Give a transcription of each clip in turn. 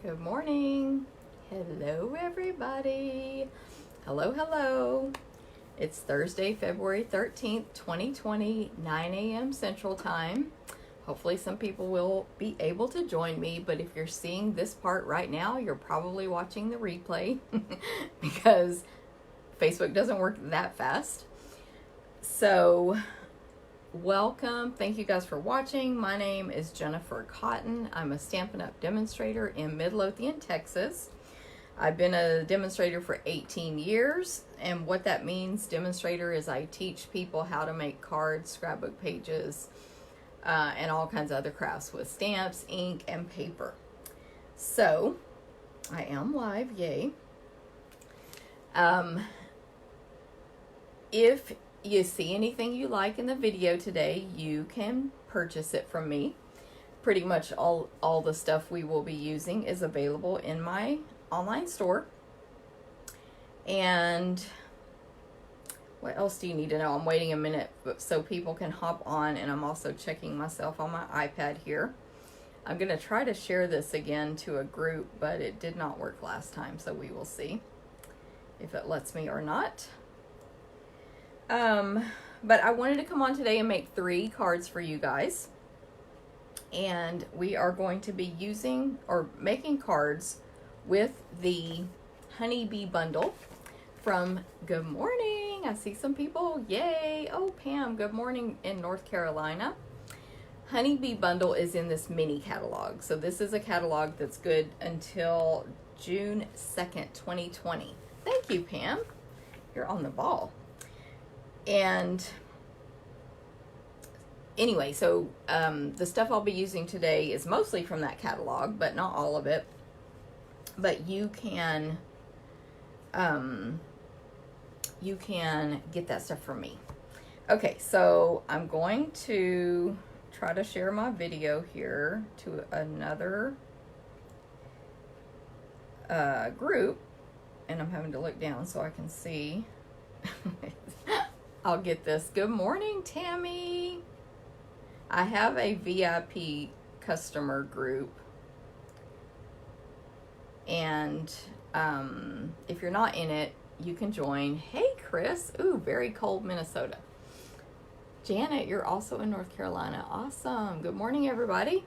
Good morning. Hello, everybody. Hello. It's Thursday, February 13th, 2020, 9 a.m. Central Time. Hopefully some people will be able to join me, but if you're seeing this part right now, you're probably watching the replay because Facebook doesn't work that fast. So welcome. Thank you guys for watching. My name is Jennifer Cotton. I'm a Stampin' Up! Demonstrator in Midlothian, Texas. I've been a demonstrator for 18 years, and what that means, demonstrator, is I teach people how to make cards, scrapbook pages, and all kinds of other crafts with stamps, ink, and paper. So, I am live, yay. If you see anything you like in the video today, you can purchase it from me. Pretty much all the stuff we will be using is available in my online store. And what else do you need to know? I'm waiting a minute so people can hop on, and I'm also checking myself on my iPad here. I'm going to try to share this again to a group, but it did not work last time, so we will see if it lets me or not. But I wanted to come on today and make 3 cards for you guys. And we are going to be using or making cards with the Honeybee Bundle from Good Morning. I see some people. Yay. Oh, Pam, good morning in North Carolina. Honeybee Bundle is in this mini catalog. So this is a catalog that's good until June 2nd, 2020. Thank you, Pam. You're on the ball. And anyway, so the stuff I'll be using today is mostly from that catalog, but not all of it. But you can get that stuff from me. Okay, so I'm going to try to share my video here to another group, and I'm having to look down so I can see. I'll get this. Good morning, Tammy. I have a VIP customer group, and if you're not in it, you can join. Hey, Chris. Ooh, very cold Minnesota. Janet, you're also in North Carolina. Awesome. Good morning, everybody.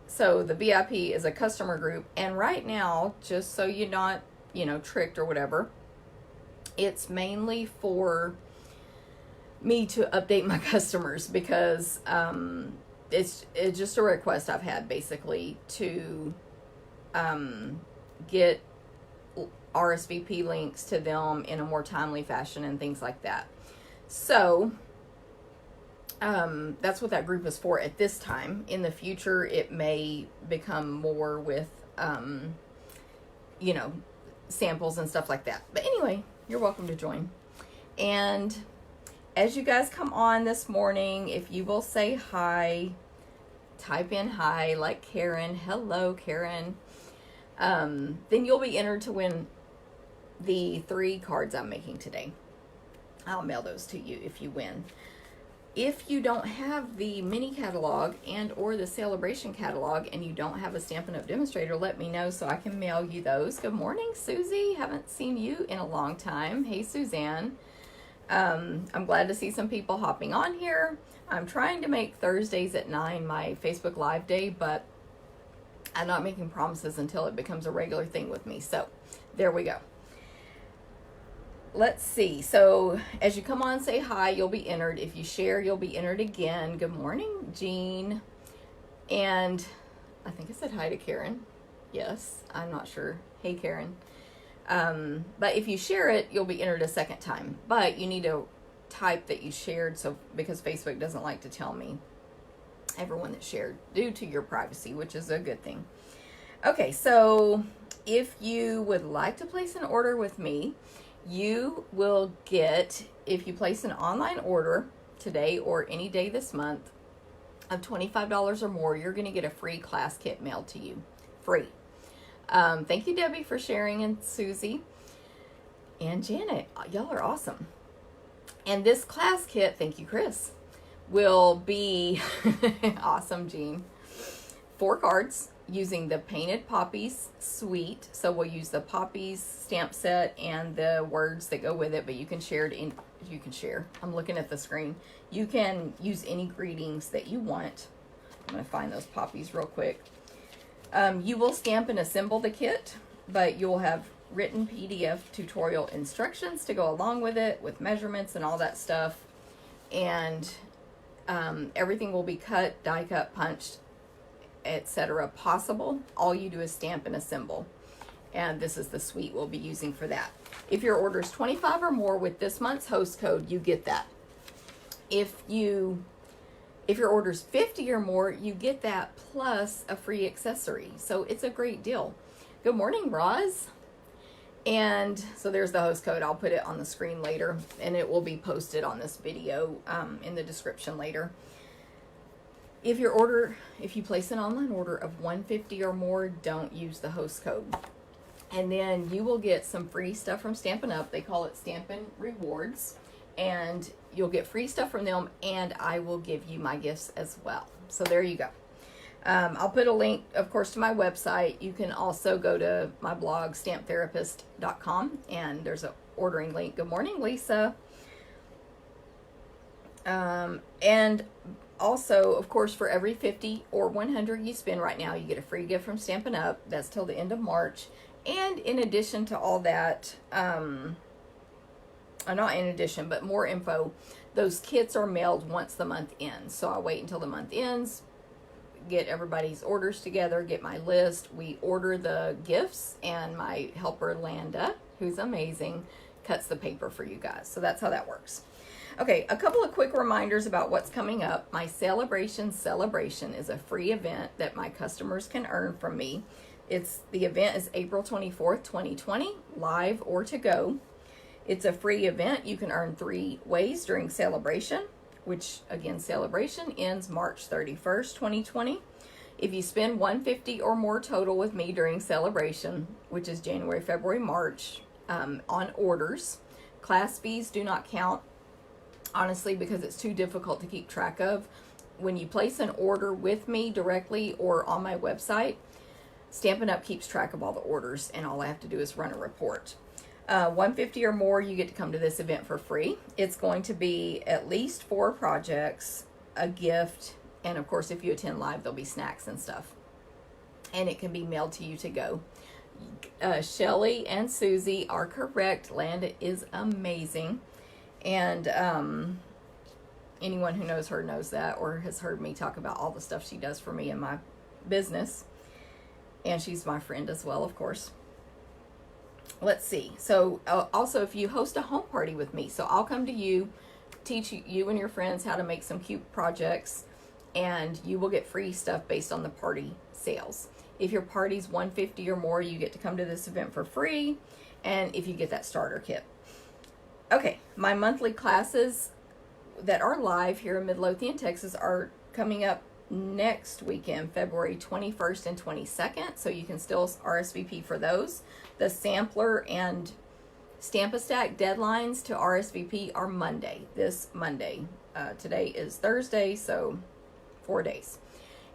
So the VIP is a customer group, and right now, just so you're not, tricked or whatever, it's mainly for me to update my customers because it's just a request I've had, basically, to get RSVP links to them in a more timely fashion and things like that. So that's what that group is for at this time. In the future, it may become more with samples and stuff like that. But anyway, you're welcome to join. And as you guys come on this morning, if you will say hi, type in hi, like Karen. Hello, Karen. Then you'll be entered to win the 3 cards I'm making today. I'll mail those to you if you win. If you don't have the mini catalog and or the celebration catalog, and you don't have a Stampin' Up! Demonstrator, let me know so I can mail you those. Good morning, Susie. Haven't seen you in a long time. Hey, Suzanne. I'm glad to see some people hopping on here. I'm trying to make Thursdays at 9 my Facebook Live day, but I'm not making promises until it becomes a regular thing with me. So there we go. Let's see. So as you come on, say hi, you'll be entered. If you share, you'll be entered again. Good morning, Jean. And I think I said hi to Karen. Yes, I'm not sure. Hey, Karen. But if you share it, you'll be entered a second time. But you need to type that you shared, because Facebook doesn't like to tell me everyone that shared, due to your privacy, which is a good thing. Okay, so if you would like to place an order with me, you will get, if you place an online order today or any day this month of $25 or more, you're going to get a free class kit mailed to you. Free. Thank you, Debbie, for sharing, and Susie and Janet. Y'all are awesome. And this class kit, thank you, Chris, will be awesome, Jean. 4 cards using the Painted Poppies suite. So we'll use the Poppies stamp set and the words that go with it, but you can share it in, you can share. I'm looking at the screen. You can use any greetings that you want. I'm going to find those poppies real quick. You will stamp and assemble the kit, but you'll have written PDF tutorial instructions to go along with it, with measurements and all that stuff. And everything will be cut, die cut, punched, etc. possible. All you do is stamp and assemble. And this is the suite we'll be using for that. If your order is 25 or more with this month's host code, you get that. If your order is 50 or more, you get that plus a free accessory. So it's a great deal. Good morning, Roz. And so there's the host code. I'll put it on the screen later, and it will be posted on this video in the description later. If you place an online order of 150 or more, don't use the host code. And then you will get some free stuff from Stampin' Up. They call it Stampin' Rewards. And you'll get free stuff from them, and I will give you my gifts as well. So there you go. I'll put a link, of course, to my website. You can also go to my blog, stamptherapist.com, and there's an ordering link. Good morning, Lisa. And also, of course, for every 50 or 100 you spend right now, you get a free gift from Stampin' Up. That's till the end of March. And in addition to all that, not in addition, but more info, those kits are mailed once the month ends. So I wait until the month ends, get everybody's orders together, get my list. We order the gifts, and my helper, Landa, who's amazing, cuts the paper for you guys. So that's how that works. Okay, a couple of quick reminders about what's coming up. My Celebration is a free event that my customers can earn from me. The event is April 24th, 2020, live or to go. It's a free event. You can earn 3 ways during Celebration, which again, Celebration ends March 31st, 2020. If you spend $150 or more total with me during Celebration, which is January, February, March, on orders, class fees do not count, honestly, because it's too difficult to keep track of. When you place an order with me directly or on my website, Stampin' Up keeps track of all the orders, and all I have to do is run a report. 150 or more, you get to come to this event for free. It's going to be at least 4 projects, a gift, and of course, if you attend live, there'll be snacks and stuff. And it can be mailed to you to go. Shelly and Susie are correct. Landa is amazing. And anyone who knows her knows that, or has heard me talk about all the stuff she does for me in my business. And she's my friend as well, of course. Let's see. So also, if you host a home party with me, so I'll come to you, teach you and your friends how to make some cute projects, and you will get free stuff based on the party sales. If your party's 150 or more, you get to come to this event for free, and if you get that starter kit. Okay, my monthly classes that are live here in Midlothian, Texas are coming up next weekend, February 21st and 22nd, so you can still RSVP for those. The sampler and Stamp-A-Stack deadlines to RSVP are Monday, this Monday. Today is Thursday, so 4 days.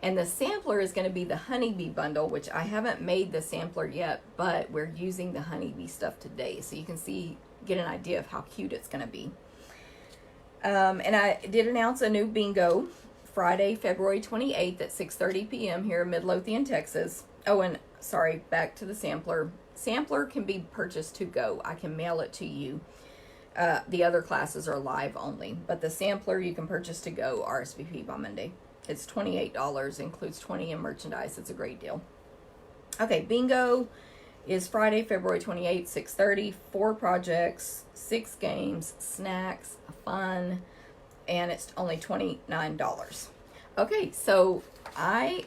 And the sampler is going to be the honeybee bundle, which I haven't made the sampler yet, but we're using the honeybee stuff today, so you can get an idea of how cute it's going to be. And I did announce a new bingo Friday, February 28th at 6:30 p.m. here in Midlothian, Texas. Oh, and sorry, back to the sampler. Sampler can be purchased to go. I can mail it to you. The other classes are live only, but the sampler you can purchase to go, RSVP by Monday. It's $28, includes 20 in merchandise. It's a great deal. Okay, bingo is Friday, February 28th, 6:30. 4 projects, 6 games, snacks, fun, and it's only $29. Okay, so I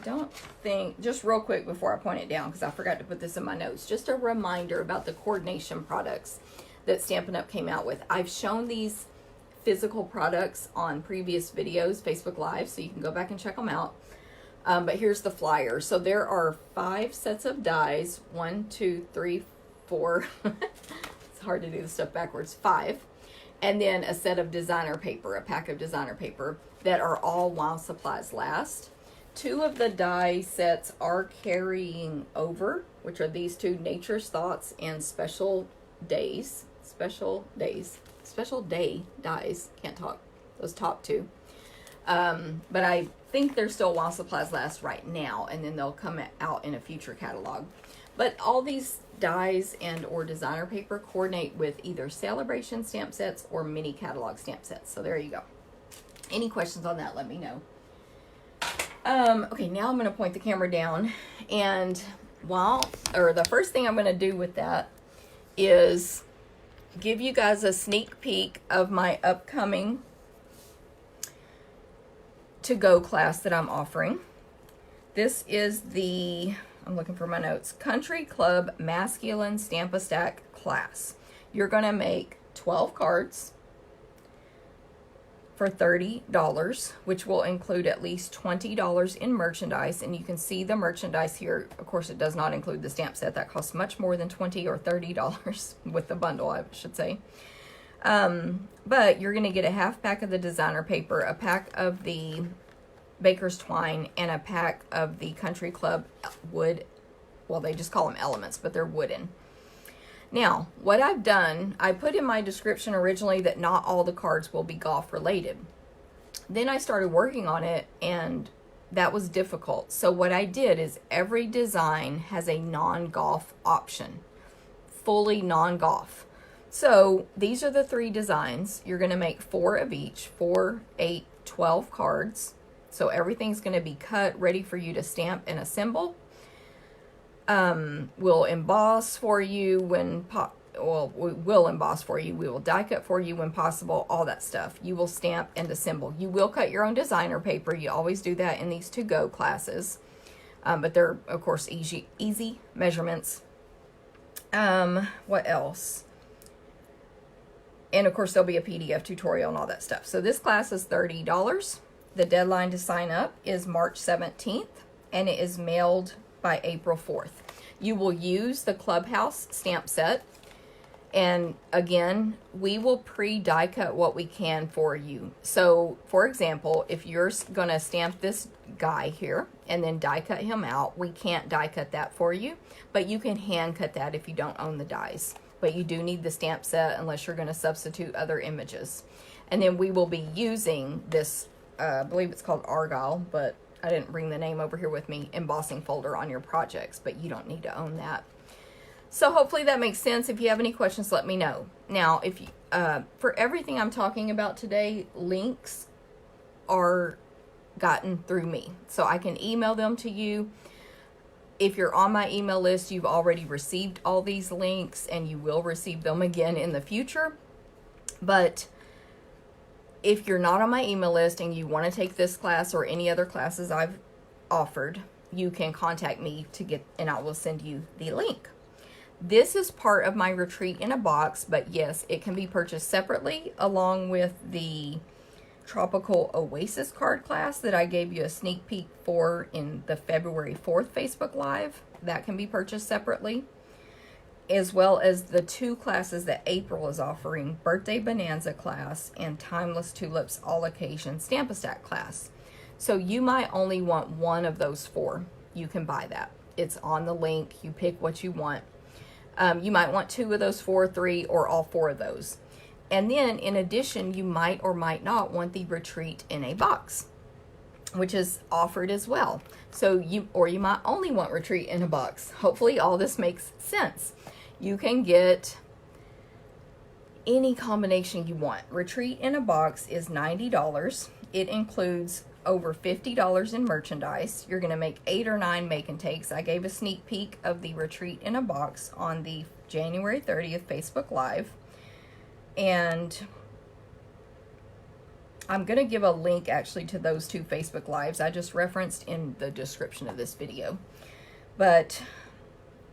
don't think, just real quick before I point it down, because I forgot to put this in my notes, just a reminder about the coordination products that Stampin' Up came out with. I've shown these physical products on previous videos, Facebook Live, so you can go back and check them out. But here's the flyer. So there are 5 sets of dies. 1, 2, 3, 4. It's hard to do the stuff backwards. 5. and then a set of designer paper, a pack of designer paper that are all while supplies last. 2 of the die sets are carrying over, which are these 2, Nature's Thoughts and Special Day dies. Can't talk. Those top 2. But I think they're still while supplies last right now, and then they'll come out in a future catalog. But all these dies and or designer paper coordinate with either celebration stamp sets or mini catalog stamp sets. So there you go. Any questions on that, let me know. Okay, now I'm going to point the camera down, and the first thing I'm going to do with that is give you guys a sneak peek of my upcoming to-go class that I'm offering. This is I'm looking for my notes, Country Club Masculine Stamp-A-Stack class. You're going to make 12 cards for $30, which will include at least $20 in merchandise. And you can see the merchandise here. Of course, it does not include the stamp set. That costs much more than $20 or $30 with the bundle, I should say. But you're going to get a half pack of the designer paper, a pack of the baker's twine, and a pack of the Country Club wood. Well, they just call them elements, but they're wooden. Now, what I've done, I put in my description originally that not all the cards will be golf related. Then I started working on it, and that was difficult. So what I did is every design has a non-golf option, fully non-golf. So these are the 3 designs. You're going to make 4 of each, 4, 8, 12 cards. So everything's going to be cut, ready for you to stamp and assemble. We'll emboss for you we will emboss for you. We will die cut for you when possible, all that stuff. You will stamp and assemble. You will cut your own designer paper. You always do that in these to-go classes. But they're, of course, easy measurements. What else? And, of course, there'll be a PDF tutorial and all that stuff. So this class is $30. The deadline to sign up is March 17th, and it is mailed by April 4th. You will use the Clubhouse stamp set, and again, we will pre-die cut what we can for you. So, for example, if you're going to stamp this guy here and then die cut him out, we can't die cut that for you, but you can hand cut that if you don't own the dies. But you do need the stamp set unless you're going to substitute other images. And then we will be using this, I believe it's called Argyle, but I didn't bring the name over here with me, embossing folder on your projects, but you don't need to own that. So hopefully that makes sense. If you have any questions, let me know. Now, if you, for everything I'm talking about today, links are gotten through me. So I can email them to you. If you're on my email list, you've already received all these links, and you will receive them again in the future. But if you're not on my email list and you want to take this class or any other classes I've offered, you can contact me and I will send you the link. This is part of my retreat in a box, but yes, it can be purchased separately along with the Tropical Oasis card class that I gave you a sneak peek for in the February 4th Facebook Live. That can be purchased separately, as well as the 2 classes that April is offering, Birthday Bonanza class and Timeless Tulips All Occasion Stamp-A-Stack class. So you might only want one of those 4. You can buy that. It's on the link. You pick what you want. You might want 2 of those 4, 3, or all 4 of those. And then, in addition, you might or might not want the retreat in a box, which is offered as well. So you might only want retreat in a box. Hopefully all this makes sense. You can get any combination you want. Retreat in a box is $90. It includes over $50 in merchandise. You're going to make 8 or 9 make and takes. I gave a sneak peek of the retreat in a box on the January 30th Facebook Live. And I'm going to give a link actually to those 2 Facebook Lives I just referenced in the description of this video. But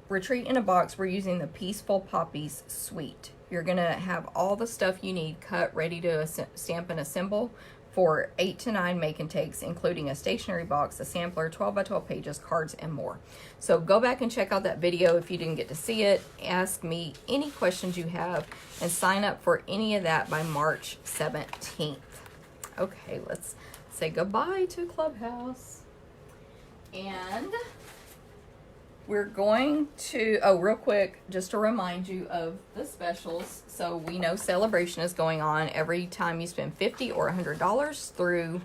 retreat in a box, we're using the Peaceful Poppies suite. You're going to have all the stuff you need cut, ready to stamp and assemble for 8 to 9 make and takes, including a stationery box, a sampler, 12 by 12 pages, cards, and more. So go back and check out that video if you didn't get to see it. Ask me any questions you have and sign up for any of that by March 17th. Okay, let's say goodbye to Clubhouse. And we're going to, oh, real quick, just to remind you of the specials. So we know Celebration is going on every time you spend $50 or $100 through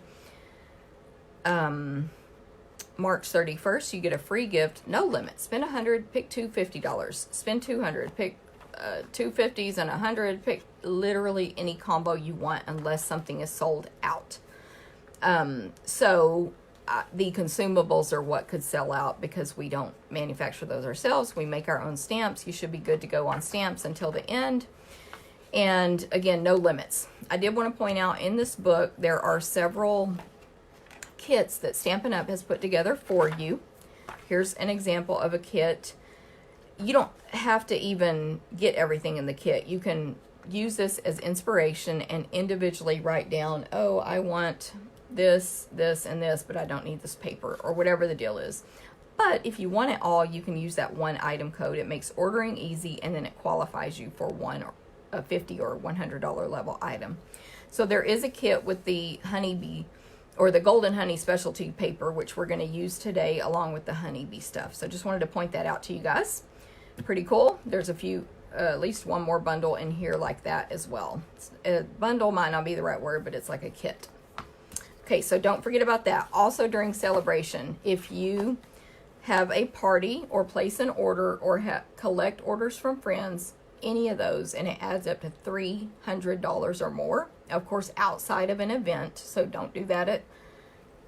March 31st. You get a free gift, no limit. Spend $100, pick two $50. Spend $200, pick two $50s and $100. Pick literally any combo you want unless something is sold out. The consumables are what could sell out because we don't manufacture those ourselves. We make our own stamps. You should be good to go on stamps until the end. And again, no limits. I did want to point out in this book, there are several kits that Stampin' Up! Has put together for you. Here's an example of a kit. You don't have to even get everything in the kit. You can use this as inspiration and individually write down, oh, I want this, this, and this, but I don't need this paper, or whatever the deal is. But if you want it all, you can use that one item code. It makes ordering easy, and then it qualifies you for a $50 or $100 level item. So there is a kit with the honeybee or the golden honey specialty paper, which we're going to use today along with the honeybee stuff. So just wanted to point that out to you guys. Pretty cool. There's a few, at least one more bundle in here like that as well. A bundle might not be the right word, but it's like a kit. Okay, so don't forget about that. Also during Celebration, if you have a party or place an order or collect orders from friends, any of those, and it adds up to $300 or more, of course, outside of an event, so don't do that at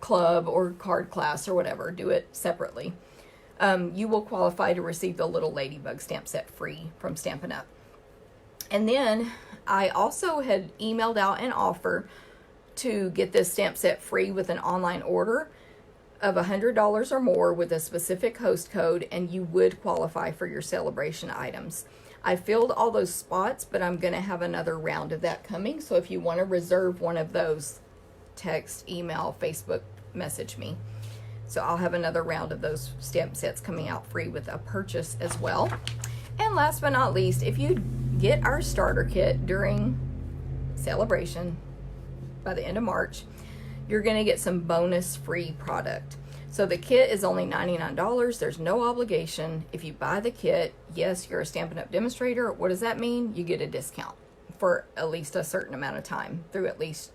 club or card class or whatever. Do it separately. You will qualify to receive the Little Ladybug stamp set free from Stampin' Up. And then I also had emailed out an offer to get this stamp set free with an online order of $100 or more with a specific host code, and you would qualify for your Celebration items. I filled all those spots, but I'm going to have another round of that coming. So if you want to reserve one of those, text, email, Facebook, message me. So I'll have another round of those stamp sets coming out free with a purchase as well. And last but not least, if you get our starter kit during Celebration by the end of March, you're going to get some bonus free product. So the kit is only $99. There's no obligation. If you buy the kit, yes, you're a Stampin' Up! Demonstrator. What does that mean? You get a discount for at least a certain amount of time through at least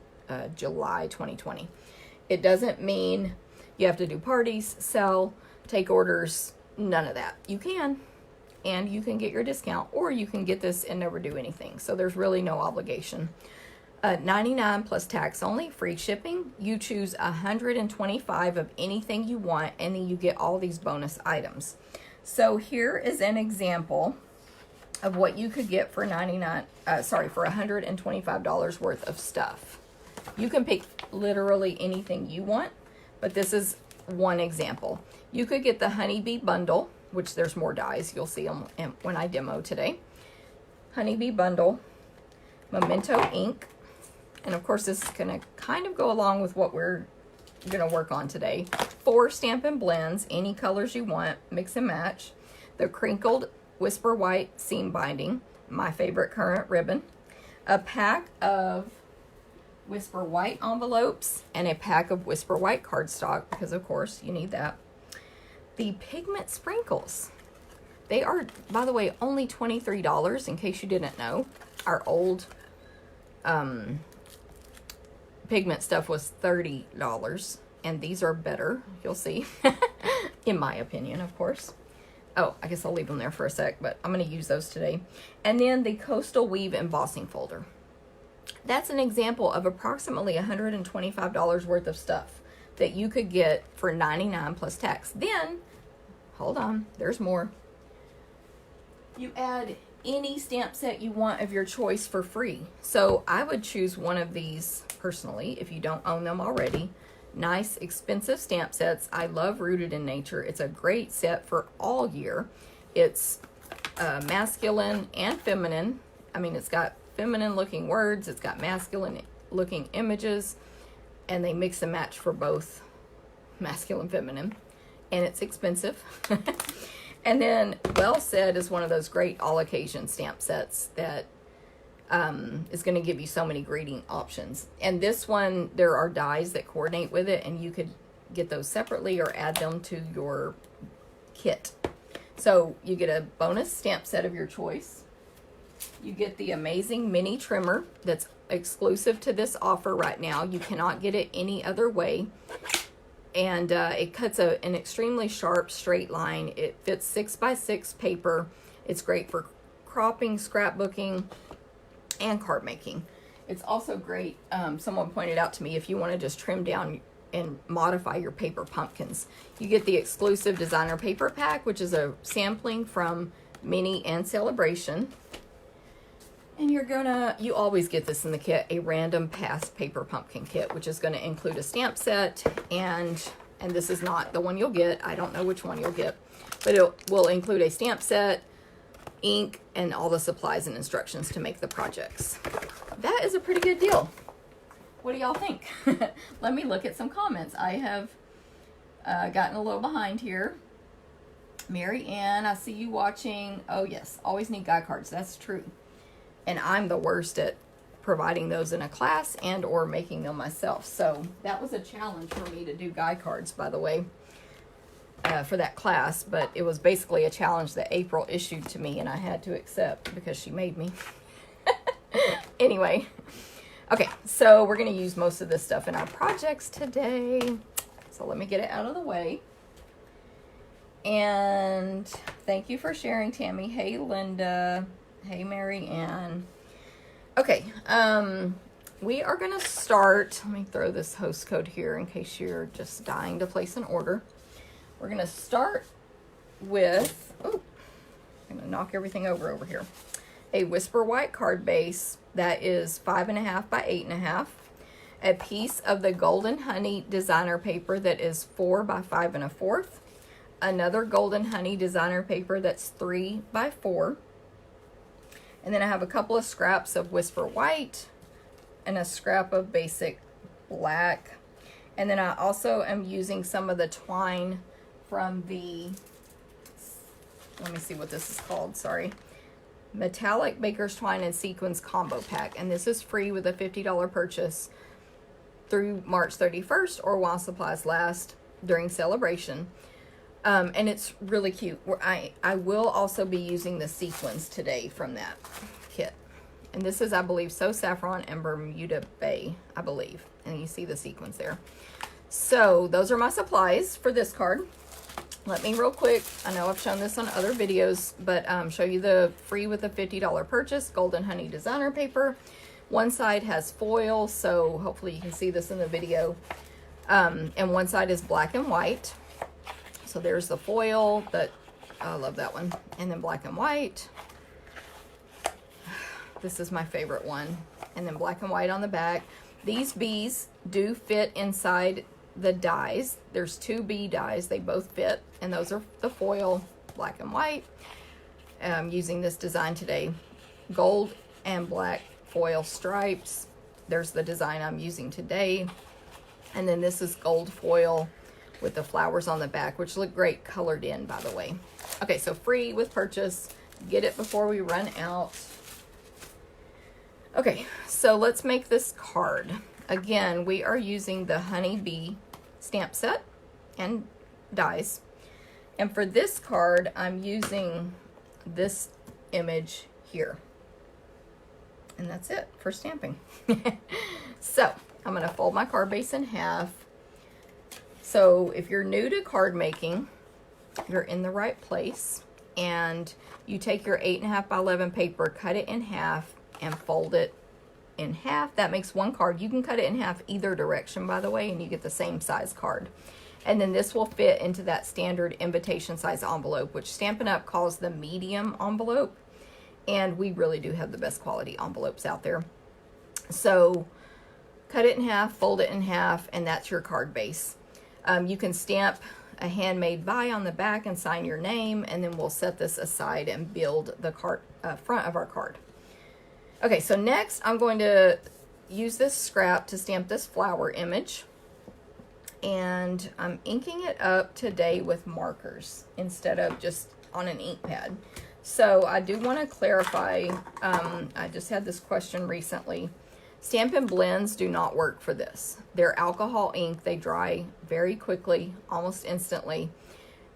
July 2020. It doesn't mean you have to do parties, sell, take orders, none of that. You can, and you can get your discount, or you can get this and never do anything. So there's really no obligation. $99 plus tax only, free shipping. You choose 125 of anything you want, and then you get all these bonus items. So here is an example of what you could get for $125 worth of stuff. You can pick literally anything you want, but this is one example. You could get the honeybee bundle, which there's more dies. You'll see them when I demo today. Honeybee bundle, memento ink. And of course, this is going to kind of go along with what we're going to work on today. 4 Stampin' Blends, any colors you want, mix and match. The crinkled Whisper White seam binding, my favorite current ribbon. A pack of Whisper White envelopes and a pack of Whisper White cardstock, because of course you need that. The pigment sprinkles. They are, by the way, only $23 in case you didn't know. Our old pigment stuff was $30, and these are better, you'll see, in my opinion, of course. Oh, I guess I'll leave them there for a sec, but I'm going to use those today. And then the Coastal Weave embossing folder. That's an example of approximately $125 worth of stuff that you could get for $99 plus tax. Then, hold on, there's more. You add any stamp set you want of your choice for free. So I would choose one of these personally, if you don't own them already. Nice, expensive stamp sets. I love Rooted in Nature. It's a great set for all year. It's masculine and feminine. I mean, it's got feminine looking words. It's got masculine looking images. and they mix and match for both masculine, feminine, and it's expensive. And then Well Said is one of those great all occasion stamp sets that is going to give you so many greeting options. And this one, there are dies that coordinate with it, and you could get those separately or add them to your kit. So you get a bonus stamp set of your choice. You get the amazing mini trimmer that's exclusive to this offer right now. You cannot get it any other way. And it cuts an extremely sharp straight line. It fits 6x6 paper. It's great for cropping, scrapbooking, and card making. It's also great, someone pointed out to me, if you want to just trim down and modify your paper pumpkins. You get the exclusive designer paper pack, which is a sampling from Mini and Celebration. And you always get this in the kit, a random past paper pumpkin kit, which is going to include a stamp set, and this is not the one you'll get. I don't know which one you'll get, but it will include a stamp set, ink, and all the supplies and instructions to make the projects. That is a pretty good deal. What do y'all think? Let me look at some comments. I have gotten a little behind here. Mary Ann, I see you watching. Oh yes, always need guide cards. That's true. And I'm the worst at providing those in a class and or making them myself. So that was a challenge for me to do guide cards, by the way, for that class. But it was basically a challenge that April issued to me, and I had to accept because she made me. Anyway, okay, so we're going to use most of this stuff in our projects today. So let me get it out of the way. And thank you for sharing, Tammy. Hey, Linda. Hey, Mary Ann. Okay, we are going to start. Let me throw this host code here in case you're just dying to place an order. We're going to start with, I'm going to knock everything over here. A Whisper White card base that is 5.5 by 8.5. A piece of the Golden Honey designer paper that is 4 by 5 1/4. Another Golden Honey designer paper that's 3 by 4. And then I have a couple of scraps of Whisper White and a scrap of basic black. And then I also am using some of the twine from the, let me see what this is called, sorry. Metallic Baker's Twine and Sequins Combo Pack. And this is free with a $50 purchase through March 31st or while supplies last during Celebration. And it's really cute. I will also be using the sequins today from that kit. And this is, I believe, So Saffron and Bermuda Bay, I believe. And you see the sequins there. So those are my supplies for this card. Let me real quick, I know I've shown this on other videos, but show you the free with a $50 purchase Golden Honey designer paper. One side has foil, so hopefully you can see this in the video. And one side is black and white. So there's the foil, but I love that one. And then black and white. This is my favorite one. And then black and white on the back. These bees do fit inside the dies. There's 2 bee dies. They both fit. And those are the foil, black and white. I'm using this design today. Gold and black foil stripes. There's the design I'm using today. And then this is gold foil with the flowers on the back, which look great colored in, by the way. Okay, so free with purchase. Get it before we run out. Okay, so let's make this card. Again, we are using the Honey Bee stamp set and dies. And for this card, I'm using this image here. And that's it for stamping. So, I'm going to fold my card base in half. So if you're new to card making, you're in the right place. And you take your 8.5 by 11 paper, cut it in half, and fold it in half. That makes one card. You can cut it in half either direction, by the way, and you get the same size card. And then this will fit into that standard invitation size envelope, which Stampin' Up! Calls the medium envelope. And we really do have the best quality envelopes out there. So cut it in half, fold it in half, and that's your card base. You can stamp a handmade by on the back and sign your name, and then we'll set this aside and build the card front of our card. Okay, so next I'm going to use this scrap to stamp this flower image. And I'm inking it up today with markers instead of just on an ink pad. So I do want to clarify, I just had this question recently. Stampin' Blends do not work for this. They're alcohol ink. They dry very quickly, almost instantly.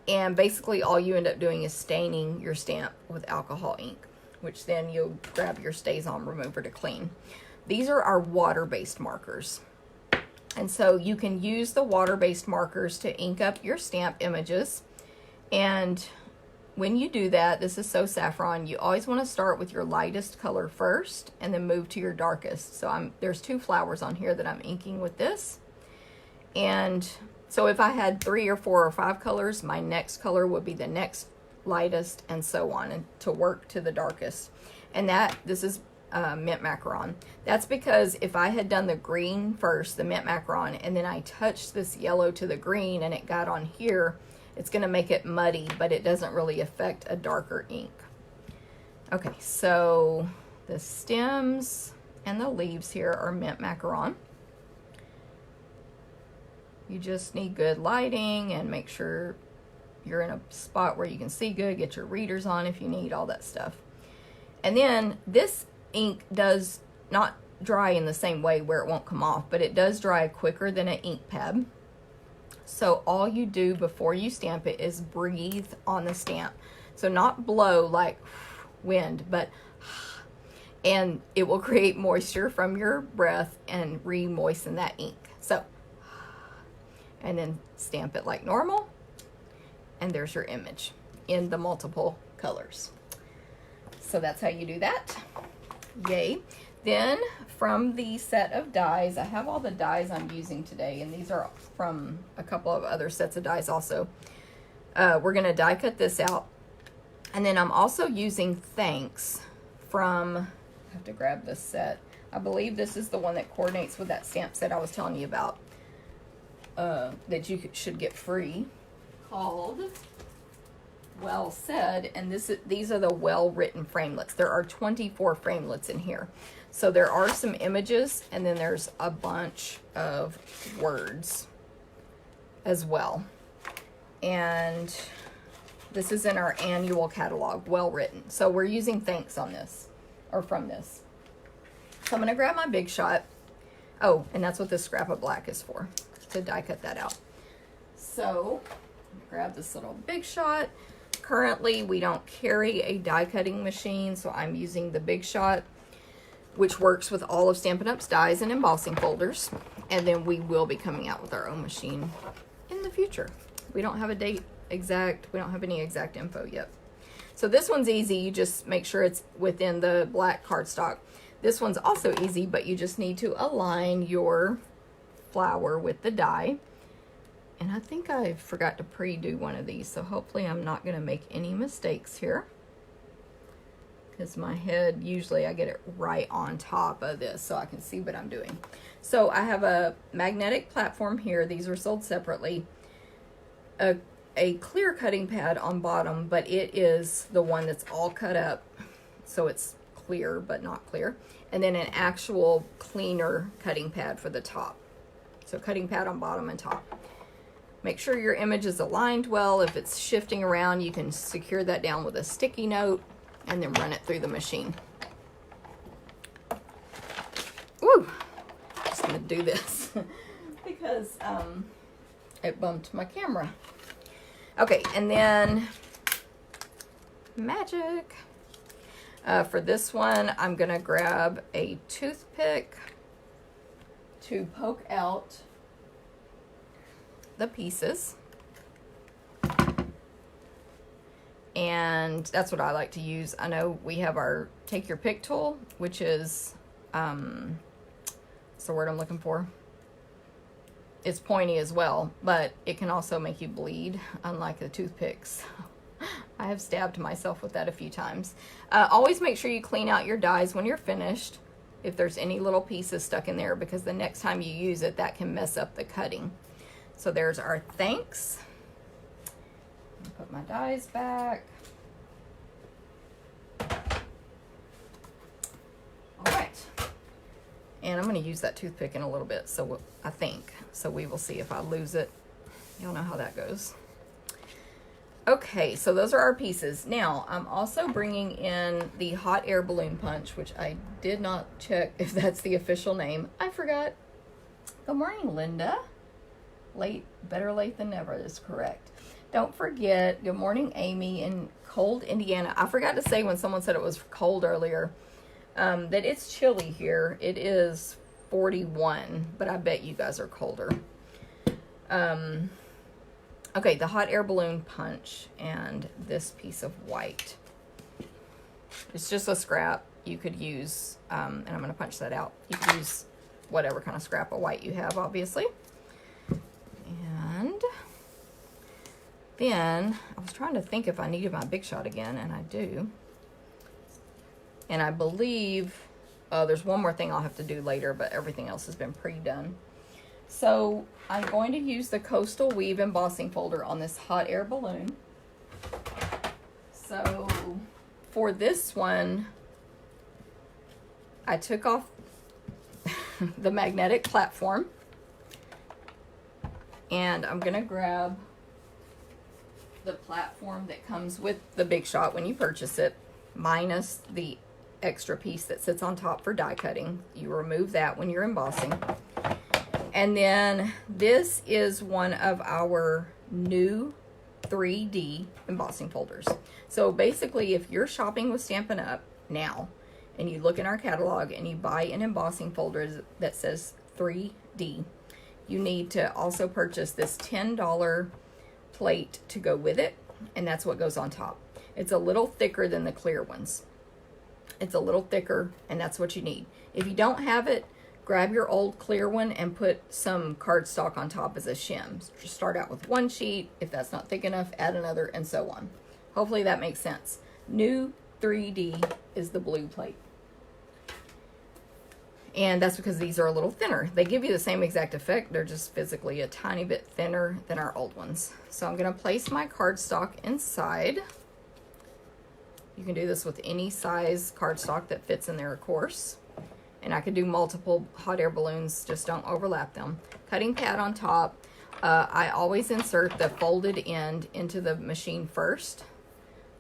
And basically all you end up doing is staining your stamp with alcohol ink, which then you'll grab your StazOn remover to clean. These are our water-based markers. And so you can use the water-based markers to ink up your stamp images. And when you do that, this is so saffron, you always want to start with your lightest color first and then move to your darkest. So there's 2 flowers on here that I'm inking with this. And so if I had 3 or 4 or 5 colors, my next color would be the next lightest and so on, and to work to the darkest. And this is mint macaron. That's because if I had done the green first, the mint macaron, and then I touched this yellow to the green and it got on here, it's going to make it muddy, but it doesn't really affect a darker ink. Okay, so the stems and the leaves here are mint macaron. You just need good lighting and make sure you're in a spot where you can see good, get your readers on if you need, all that stuff. And then this ink does not dry in the same way where it won't come off, but it does dry quicker than an ink pad. So all you do before you stamp it is breathe on the stamp. So not blow like wind, but and it will create moisture from your breath and re-moisten that ink. So, and then stamp it like normal, and there's your image in the multiple colors. So that's how you do that. Yay. Then from the set of dies, I have all the dies I'm using today, and these are from a couple of other sets of dies also. We're going to die cut this out. And then I'm also using Thanks from, I have to grab this set. I believe this is the one that coordinates with that stamp set I was telling you about, that you should get free, called Well Said. And these are the well-written framelits. There are 24 framelits in here. So there are some images, and then there's a bunch of words as well. And this is in our annual catalog, well written. So we're using Thanks on this, or from this. So I'm going to grab my Big Shot. Oh, and that's what this scrap of black is for, to die cut that out. So grab this little Big Shot. Currently, we don't carry a die cutting machine, so I'm using the Big Shot, which works with all of Stampin' Up's dies and embossing folders. And then we will be coming out with our own machine in the future. We don't have a date exact, we don't have any exact info yet. So this one's easy, you just make sure it's within the black cardstock. This one's also easy, but you just need to align your flower with the die. And I think I forgot to pre-do one of these, so hopefully I'm not going to make any mistakes here. Because my head, usually I get it right on top of this so I can see what I'm doing. So I have a magnetic platform here. These are sold separately. A clear cutting pad on bottom, but it is the one that's all cut up, so it's clear but not clear. And then an actual cleaner cutting pad for the top. So cutting pad on bottom and top. Make sure your image is aligned well. If it's shifting around, you can secure that down with a sticky note and then run it through the machine. Woo! Just gonna do this because it bumped my camera. Okay, and then magic. For this one, I'm gonna grab a toothpick to poke out the pieces. And that's what I like to use. I know we have our take your pick tool, which is, what's the word I'm looking for? It's pointy as well, but it can also make you bleed, unlike the toothpicks. I have stabbed myself with that a few times. Always make sure you clean out your dies when you're finished, if there's any little pieces stuck in there, because the next time you use it, that can mess up the cutting. So there's our Thanks. Put my dies back. All right. And I'm going to use that toothpick in a little bit, so I think. So we will see if I lose it. You'll know how that goes. Okay, so those are our pieces. Now, I'm also bringing in the hot air balloon punch, which I did not check if that's the official name. I forgot. Good morning, Linda. Better late than never is correct. Don't forget, good morning, Amy in cold Indiana. I forgot to say when someone said it was cold earlier, that it's chilly here. It is 41, but I bet you guys are colder. Okay, the hot air balloon punch and this piece of white. It's just a scrap you could use, and I'm going to punch that out. You could use whatever kind of scrap of white you have, obviously. And then I was trying to think if I needed my Big Shot again, and I do. And I believe there's one more thing I'll have to do later, but everything else has been pre-done. So I'm going to use the Coastal Weave embossing folder on this hot air balloon. So for this one, I took off the magnetic platform, and I'm going to grab the platform that comes with the Big Shot when you purchase it, minus the extra piece that sits on top for die cutting. You remove that when you're embossing. And then this is one of our new 3D embossing folders. So basically, if you're shopping with Stampin' Up now and you look in our catalog and you buy an embossing folder that says 3D, you need to also purchase this $10 plate to go with it, and that's what goes on top. It's a little thicker than the clear ones. It's a little thicker, and that's what you need. If you don't have it, grab your old clear one and put some cardstock on top as a shim. Just start out with one sheet. If that's not thick enough, add another, and so on. Hopefully that makes sense. New 3D is the blue plate. And that's because these are a little thinner. They give you the same exact effect. They're just physically a tiny bit thinner than our old ones. So I'm going to place my cardstock inside. You can do this with any size cardstock that fits in there, of course. And I could do multiple hot air balloons, just don't overlap them. Cutting pad on top. I always insert the folded end into the machine first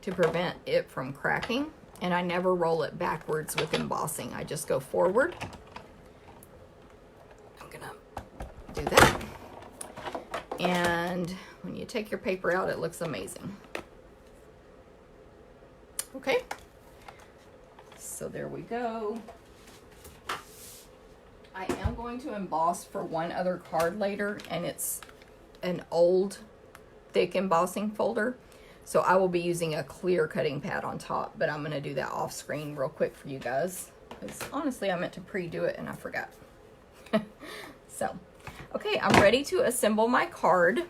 to prevent it from cracking. And I never roll it backwards with embossing. I just go forward. I'm gonna do that. And when you take your paper out, it looks amazing. Okay. So there we go. I am going to emboss for one other card later, and it's an old thick embossing folder. So I will be using a clear cutting pad on top, but I'm going to do that off screen real quick for you guys. Because honestly, I meant to pre-do it and I forgot. So, okay, I'm ready to assemble my card.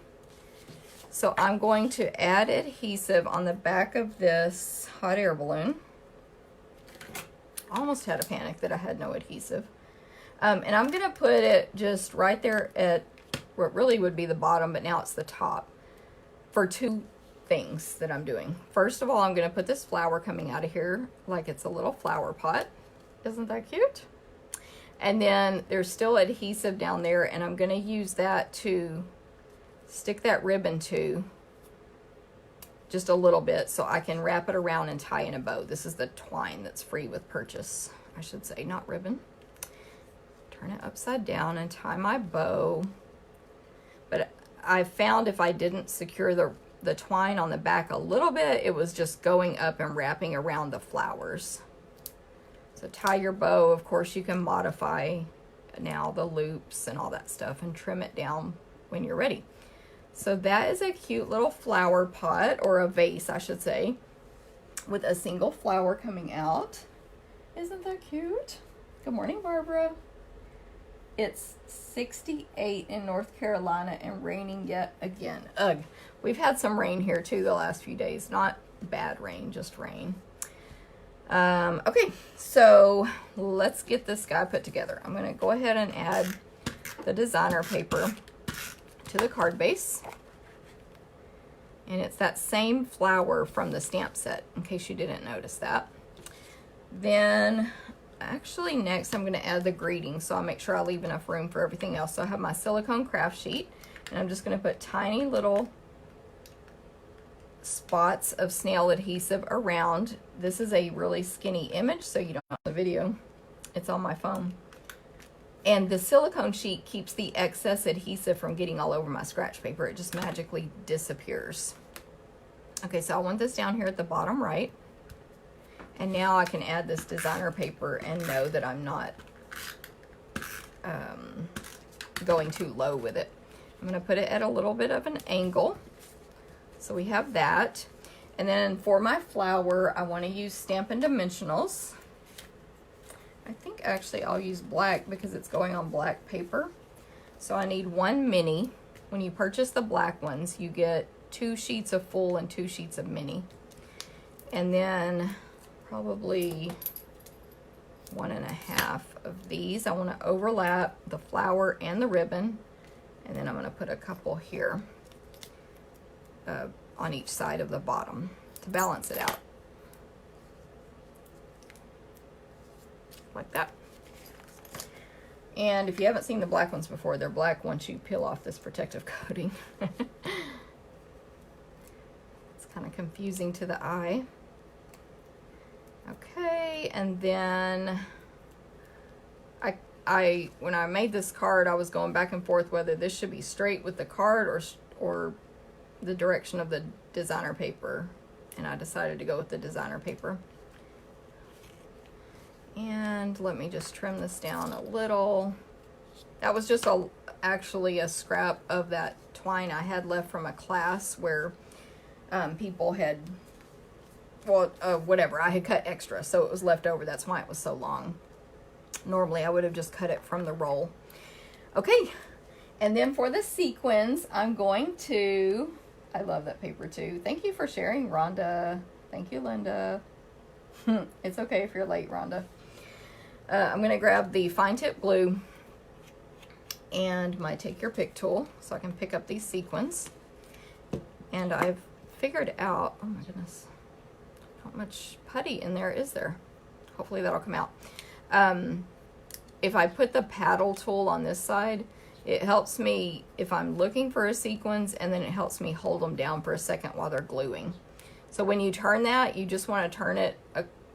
So I'm going to add adhesive on the back of this hot air balloon. I almost had a panic that I had no adhesive. And I'm going to put it just right there at what really would be the bottom, but now it's the top, for two things that I'm doing. First of all, I'm going to put this flower coming out of here like it's a little flower pot. Isn't that cute? And then there's still adhesive down there, and I'm going to use that to stick that ribbon to just a little bit so I can wrap it around and tie in a bow. This is the twine that's free with purchase, I should say, not ribbon. Turn it upside down and tie my bow. But I found if I didn't secure the twine on the back a little bit, it was just going up and wrapping around the flowers. So tie your bow. Of course, you can modify now the loops and all that stuff and trim it down when you're ready. So that is a cute little flower pot, or a vase, I should say, with a single flower coming out. Isn't that cute? Good morning, Barbara. It's 68 in North Carolina and raining yet again. Ugh. We've had some rain here too the last few days. Not bad rain, just rain. Okay, so let's get this guy put together. I'm going to go ahead and add the designer paper to the card base. And it's that same flower from the stamp set, in case you didn't notice that. Then actually next I'm going to add the greeting, so I'll make sure I leave enough room for everything else. So I have my silicone craft sheet, and I'm just going to put tiny little spots of snail adhesive around. This is a really skinny image, so you don't have the video. It's on my phone. And the silicone sheet keeps the excess adhesive from getting all over my scratch paper. It just magically disappears. Okay, so I want this down here at the bottom right. And now I can add this designer paper and know that I'm not going too low with it. I'm going to put it at a little bit of an angle. So we have that. And then for my flower, I want to use Stampin' Dimensionals. I think actually I'll use black because it's going on black paper. So I need 1 mini. When you purchase the black ones, you get 2 sheets of full and 2 sheets of mini. And then probably 1.5 of these. I want to overlap the flower and the ribbon. And then I'm going to put a couple here on each side of the bottom to balance it out. Like that. And if you haven't seen the black ones before, they're black once you peel off this protective coating. It's kind of confusing to the eye. Okay, and then when I made this card, I was going back and forth whether this should be straight with the card or the direction of the designer paper, and I decided to go with the designer paper. And let me just trim this down a little. That was just actually a scrap of that twine I had left from a class where people had, whatever, I had cut extra, so it was left over. That's why it was so long. Normally I would have just cut it from the roll. Okay, and then for the sequins, I'm going to, I love that paper too. Thank you for sharing, Rhonda. Thank you, Linda. It's okay if you're late, Rhonda. I'm going to grab the fine tip glue and my take your pick tool so I can pick up these sequins. And I've figured out, oh my goodness, how much putty in there is there? Hopefully that'll come out. If I put the paddle tool on this side, it helps me if I'm looking for a sequins, and then it helps me hold them down for a second while they're gluing. So when you turn that, you just want to turn it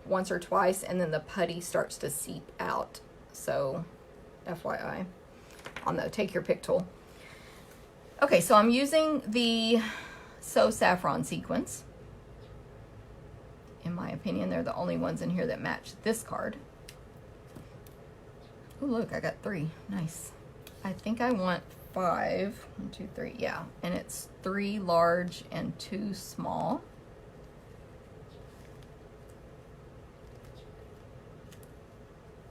once or twice, and then the putty starts to seep out. So FYI on the take your pick tool. Okay, so I'm using the So Saffron sequins. In my opinion, they're the only ones in here that match this card. Oh, look, I got 3. Nice. I think I want 5. 1, 2, 3. Yeah, and it's 3 large and 2 small.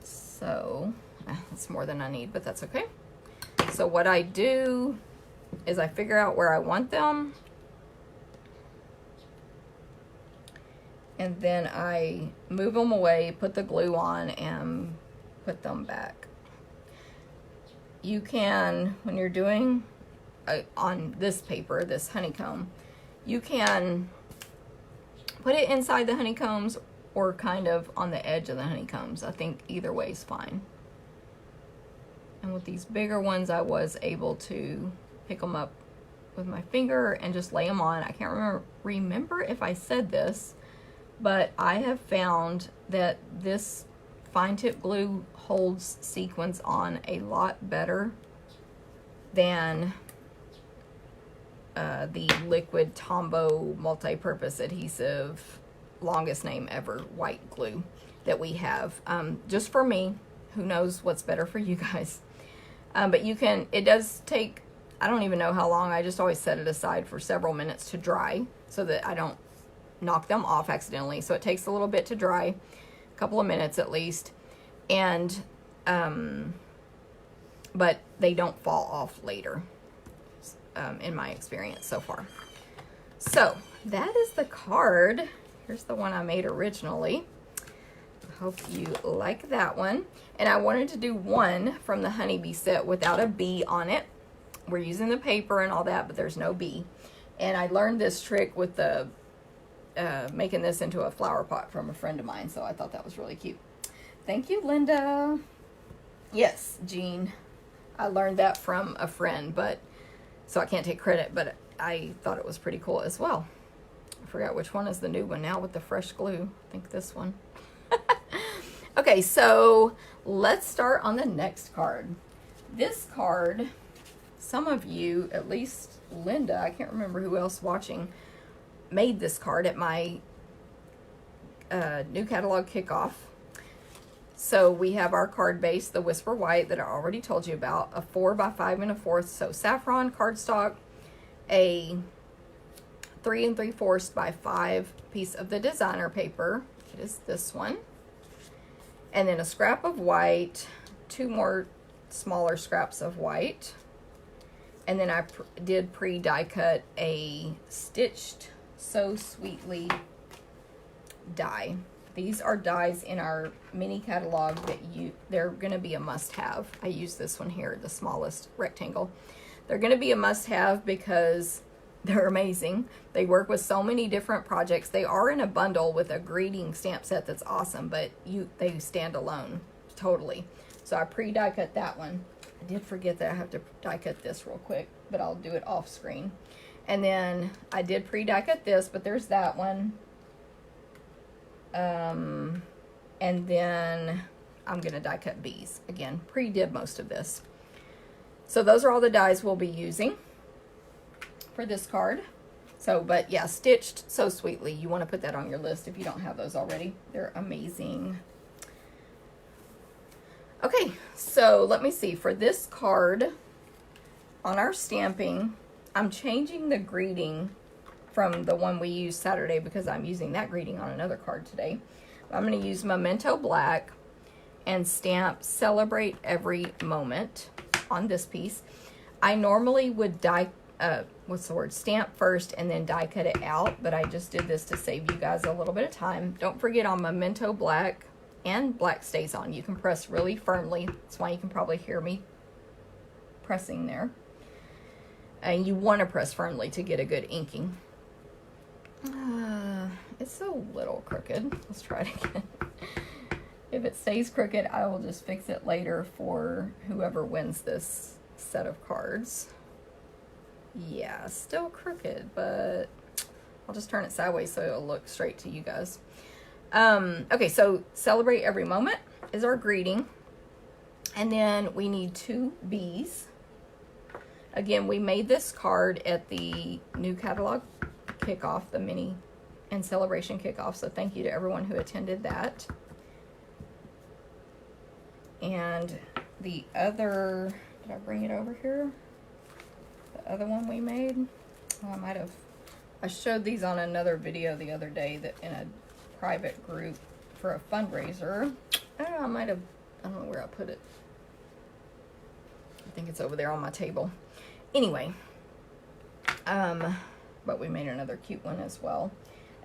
So that's more than I need, but that's okay. So what I do is I figure out where I want them, and then I move them away, put the glue on, and put them back. You can, when you're doing on this paper, this honeycomb, you can put it inside the honeycombs or kind of on the edge of the honeycombs. I think either way is fine. And with these bigger ones, I was able to pick them up with my finger and just lay them on. I can't remember if I said this, but I have found that this fine tip glue holds sequins on a lot better than the liquid Tombow multi-purpose adhesive, longest name ever, white glue that we have. Just for me, who knows what's better for you guys. But you can, it does take, I don't even know how long, I just always set it aside for several minutes to dry so that I don't knock them off accidentally. So it takes a little bit to dry, a couple of minutes at least, and but they don't fall off later, in my experience so far. So that is the card. Here's the one I made originally. I hope you like that one. And I wanted to do one from the honeybee set without a bee on it. We're using the paper and all that, but there's no bee. And I learned this trick with the making this into a flower pot from a friend of mine, so I thought that was really cute. Thank you, Linda. Yes, Jean. I learned that from a friend, but so I can't take credit, but I thought it was pretty cool as well. I forgot which one is the new one now with the fresh glue. I think this one. Okay, so let's start on the next card. This card, some of you, at least Linda, I can't remember who else watching, made this card at my new catalog kickoff. So we have our card base, the Whisper White that I already told you about, a 4 by 5 1/4, so saffron cardstock, a 3 3/4 by 5 piece of the designer paper. It is this one. And then a scrap of white, 2 more smaller scraps of white. And then I did pre-die cut a stitched So Sweetly die. These are dies in our mini catalog that they're going to be a must-have. I use this one here, the smallest rectangle. They're going to be a must-have because they're amazing. They work with so many different projects. They are in a bundle with a greeting stamp set that's awesome, but they stand alone totally. So I pre-die cut that one. I did forget that I have to die cut this real quick, but I'll do it off screen. And then I did pre-die cut this, but there's that one. And then I'm going to die cut bees. Again, pre-did most of this. So those are all the dies we'll be using for this card. So, but yeah, Stitched So Sweetly. You want to put that on your list if you don't have those already. They're amazing. Okay, so let me see. For this card, on our stamping, I'm changing the greeting from the one we used Saturday because I'm using that greeting on another card today. I'm going to use Memento Black and stamp Celebrate Every Moment on this piece. I normally would stamp first and then die cut it out, but I just did this to save you guys a little bit of time. Don't forget on Memento Black and Black Stays On, you can press really firmly. That's why you can probably hear me pressing there. And you want to press firmly to get a good inking. It's a little crooked. Let's try it again. If it stays crooked, I will just fix it later for whoever wins this set of cards. Yeah, still crooked, but I'll just turn it sideways so it'll look straight to you guys. Okay, so Celebrate Every Moment is our greeting. And then we need 2 bees. Again, we made this card at the new catalog kickoff, the mini and celebration kickoff. So thank you to everyone who attended that. And the other, did I bring it over here? The other one we made, oh, I showed these on another video the other day that in a private group for a fundraiser. I don't know, I don't know where I put it. I think it's over there on my table. Anyway, but we made another cute one as well.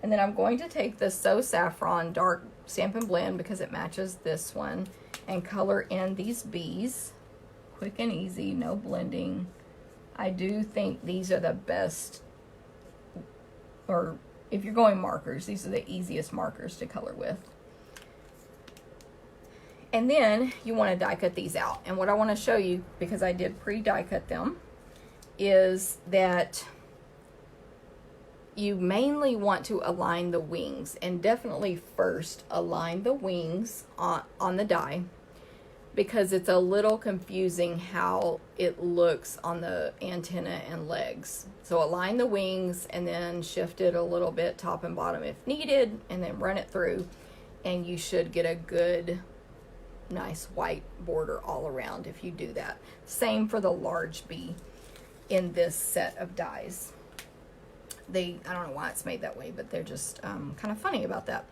And then I'm going to take the So Saffron Dark Stampin' Blend because it matches this one and color in these bees. Quick and easy, no blending. I do think these are the best, or if you're going markers, these are the easiest markers to color with. And then you want to die cut these out. And what I want to show you, because I did pre-die cut them, is that you mainly want to align the wings, and definitely first align the wings on the die, because it's a little confusing how it looks on the antenna and legs. So align the wings and then shift it a little bit top and bottom if needed, and then run it through, and you should get a good nice white border all around if you do that. Same for the large bee in this set of dies. I don't know why it's made that way, but they're just kind of funny about that.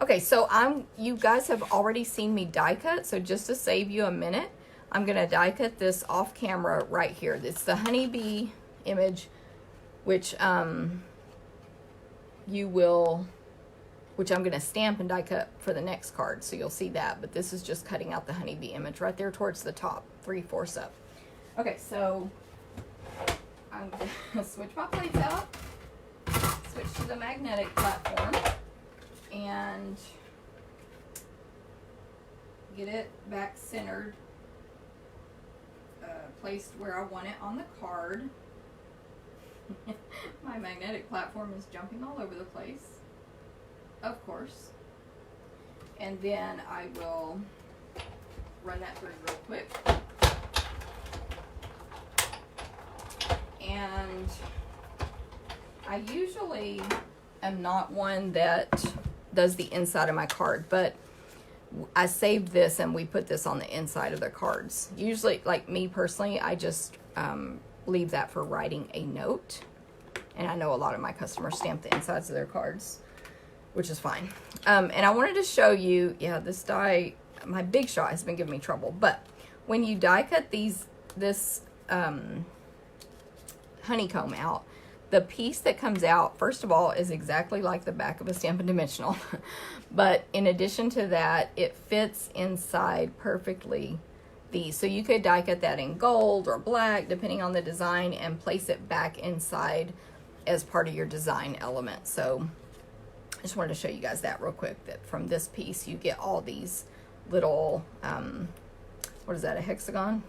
Okay, so you guys have already seen me die cut, so just to save you a minute, I'm gonna die cut this off camera right here. It's the honeybee image, which I'm gonna stamp and die cut for the next card, so you'll see that, but this is just cutting out the honeybee image right there towards the top, 3/4 up. Okay, so I'm gonna switch my plates out, switch to the magnetic platform, and get it back centered, placed where I want it on the card. My magnetic platform is jumping all over the place, of course. And then I will run that through real quick. And I usually am not one that does the inside of my card, but I saved this and we put this on the inside of the cards. Usually, like me personally, I just leave that for writing a note. And I know a lot of my customers stamp the insides of their cards, which is fine. And I wanted to show you, yeah, this die, my Big Shot has been giving me trouble, but when you die cut this honeycomb out, the piece that comes out, first of all, is exactly like the back of a Stampin' Dimensional. But in addition to that, it fits inside perfectly these. So you could die cut that in gold or black, depending on the design, and place it back inside as part of your design element. So I just wanted to show you guys that real quick, that from this piece, you get all these little, what is that, a hexagon?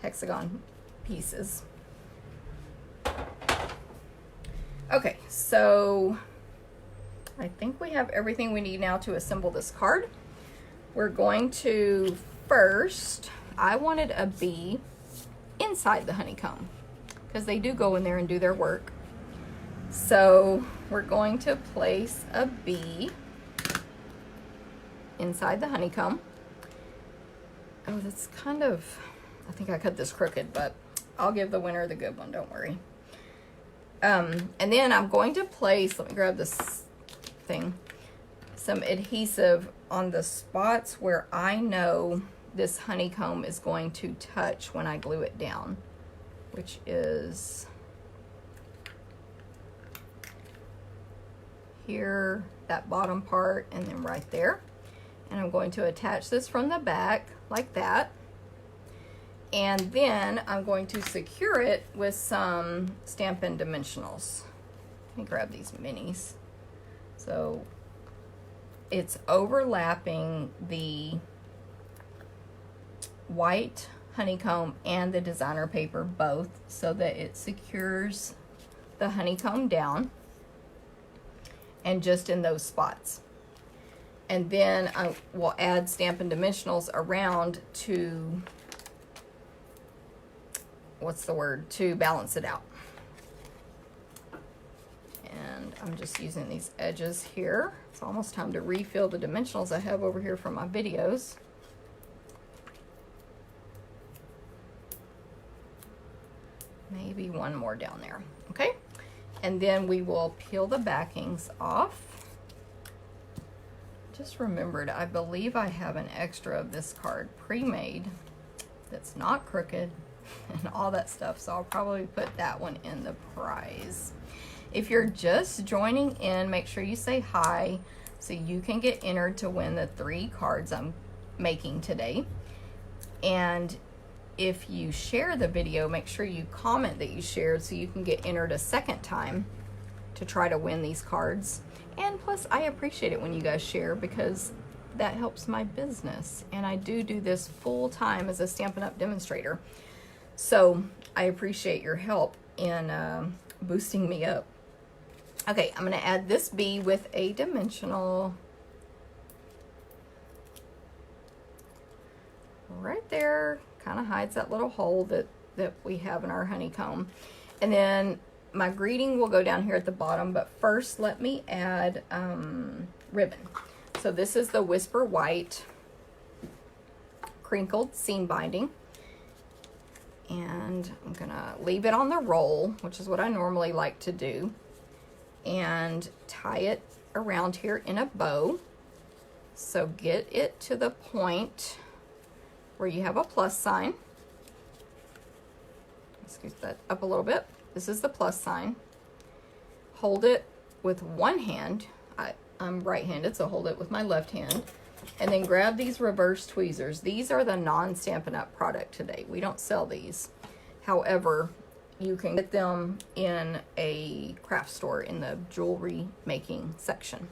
Hexagon pieces. Okay, so I think we have everything we need now to assemble this card. We're going to first, I wanted a bee inside the honeycomb because they do go in there and do their work. So we're going to place a bee inside the honeycomb. Oh, that's kind of, I think I cut this crooked, but I'll give the winner the good one, don't worry. And then I'm going to place, let me grab this thing, some adhesive on the spots where I know this honeycomb is going to touch when I glue it down, which is here, that bottom part, and then right there. And I'm going to attach this from the back like that. And then I'm going to secure it with some Stampin' Dimensionals. Let me grab these minis. So it's overlapping the white honeycomb and the designer paper both, so that it secures the honeycomb down and just in those spots. And then I will add Stampin' Dimensionals around to, what's the word, to balance it out. And I'm just using these edges here. It's almost time to refill the dimensionals I have over here from my videos. Maybe one more down there, okay? And then we will peel the backings off. Just remembered, I believe I have an extra of this card pre-made that's not crooked and all that stuff, so I'll probably put that one in the prize. If you're just joining in, make sure you say hi so you can get entered to win the 3 cards I'm making today. And if you share the video, make sure you comment that you shared so you can get entered a second time to try to win these cards. And plus, I appreciate it when you guys share because that helps my business. And I do this full time as a Stampin' Up! Demonstrator. So I appreciate your help in boosting me up. Okay, I'm going to add this bee with a dimensional right there. Kind of hides that little hole that we have in our honeycomb. And then my greeting will go down here at the bottom, but first let me add ribbon. So this is the Whisper White crinkled seam binding. And I'm gonna leave it on the roll, which is what I normally like to do, and tie it around here in a bow. So get it to the point where you have a plus sign. Let's scoot that up a little bit. This is the plus sign. Hold it with one hand. I'm right-handed, so hold it with my left hand. And then grab these reverse tweezers. These are the non-Stampin' Up! Product today. We don't sell these. However, you can get them in a craft store in the jewelry making section.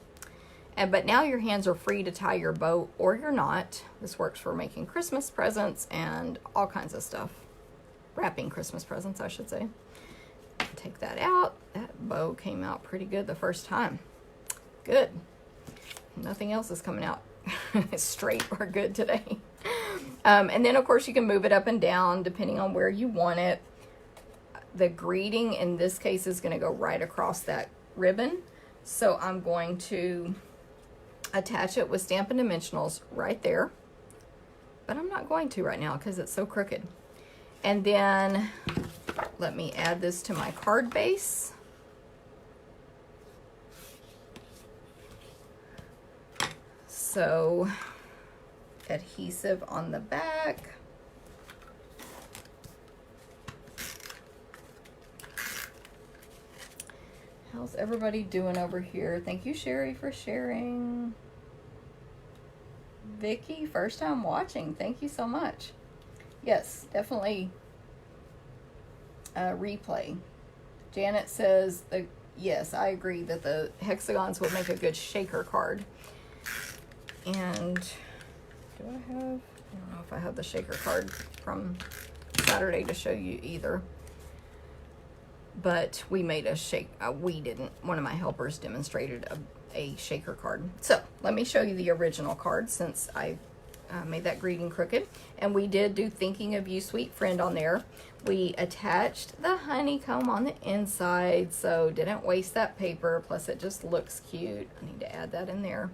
But now your hands are free to tie your bow, or you're not. This works for making Christmas presents and all kinds of stuff. Wrapping Christmas presents, I should say. Take that out. That bow came out pretty good the first time. Good. Nothing else is coming out straight or good today. And then, of course, you can move it up and down depending on where you want it. The greeting in this case is going to go right across that ribbon. So I'm going to attach it with Stampin' Dimensionals right there. But I'm not going to right now because it's so crooked. And then let me add this to my card base. So adhesive on the back. How's everybody doing over here? Thank you, Sherry, for sharing. Vicky, first time watching. Thank you so much. Yes, definitely replay. Janet says, yes, I agree that the hexagons would make a good shaker card. And do I don't know if I have the shaker card from Saturday to show you either. But we made a we didn't. One of my helpers demonstrated a shaker card. So let me show you the original card since I made that greeting crooked. And we did do Thinking of You, Sweet Friend on there. We attached the honeycomb on the inside, so didn't waste that paper. Plus it just looks cute. I need to add that in there.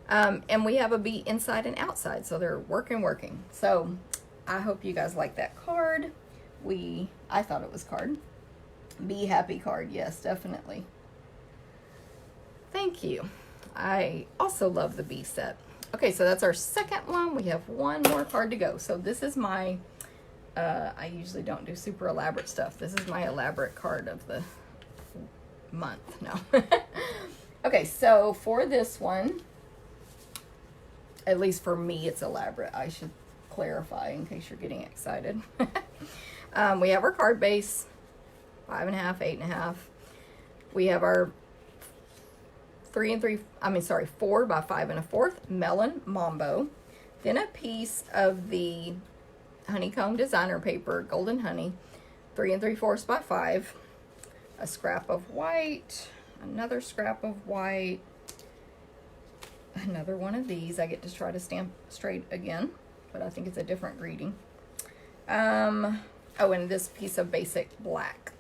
And we have a bee inside and outside, so they're working. So I hope you guys like that card. I thought it was card. Be happy card, yes, definitely. Thank you. I also love the bee set. Okay, so that's our second one. We have one more card to go. So this is my, I usually don't do super elaborate stuff. This is my elaborate card of the month. No. Okay, so for this one, at least for me, it's elaborate. I should clarify in case you're getting excited. We have our card base, 5.5, 8.5. We have our 4 by 5 1/4 melon mambo. Then a piece of the honeycomb designer paper, golden honey, 3 3/4 by 5. A scrap of white, another scrap of white, another one of these. I get to try to stamp straight again, but I think it's a different greeting. Oh, and this piece of basic black.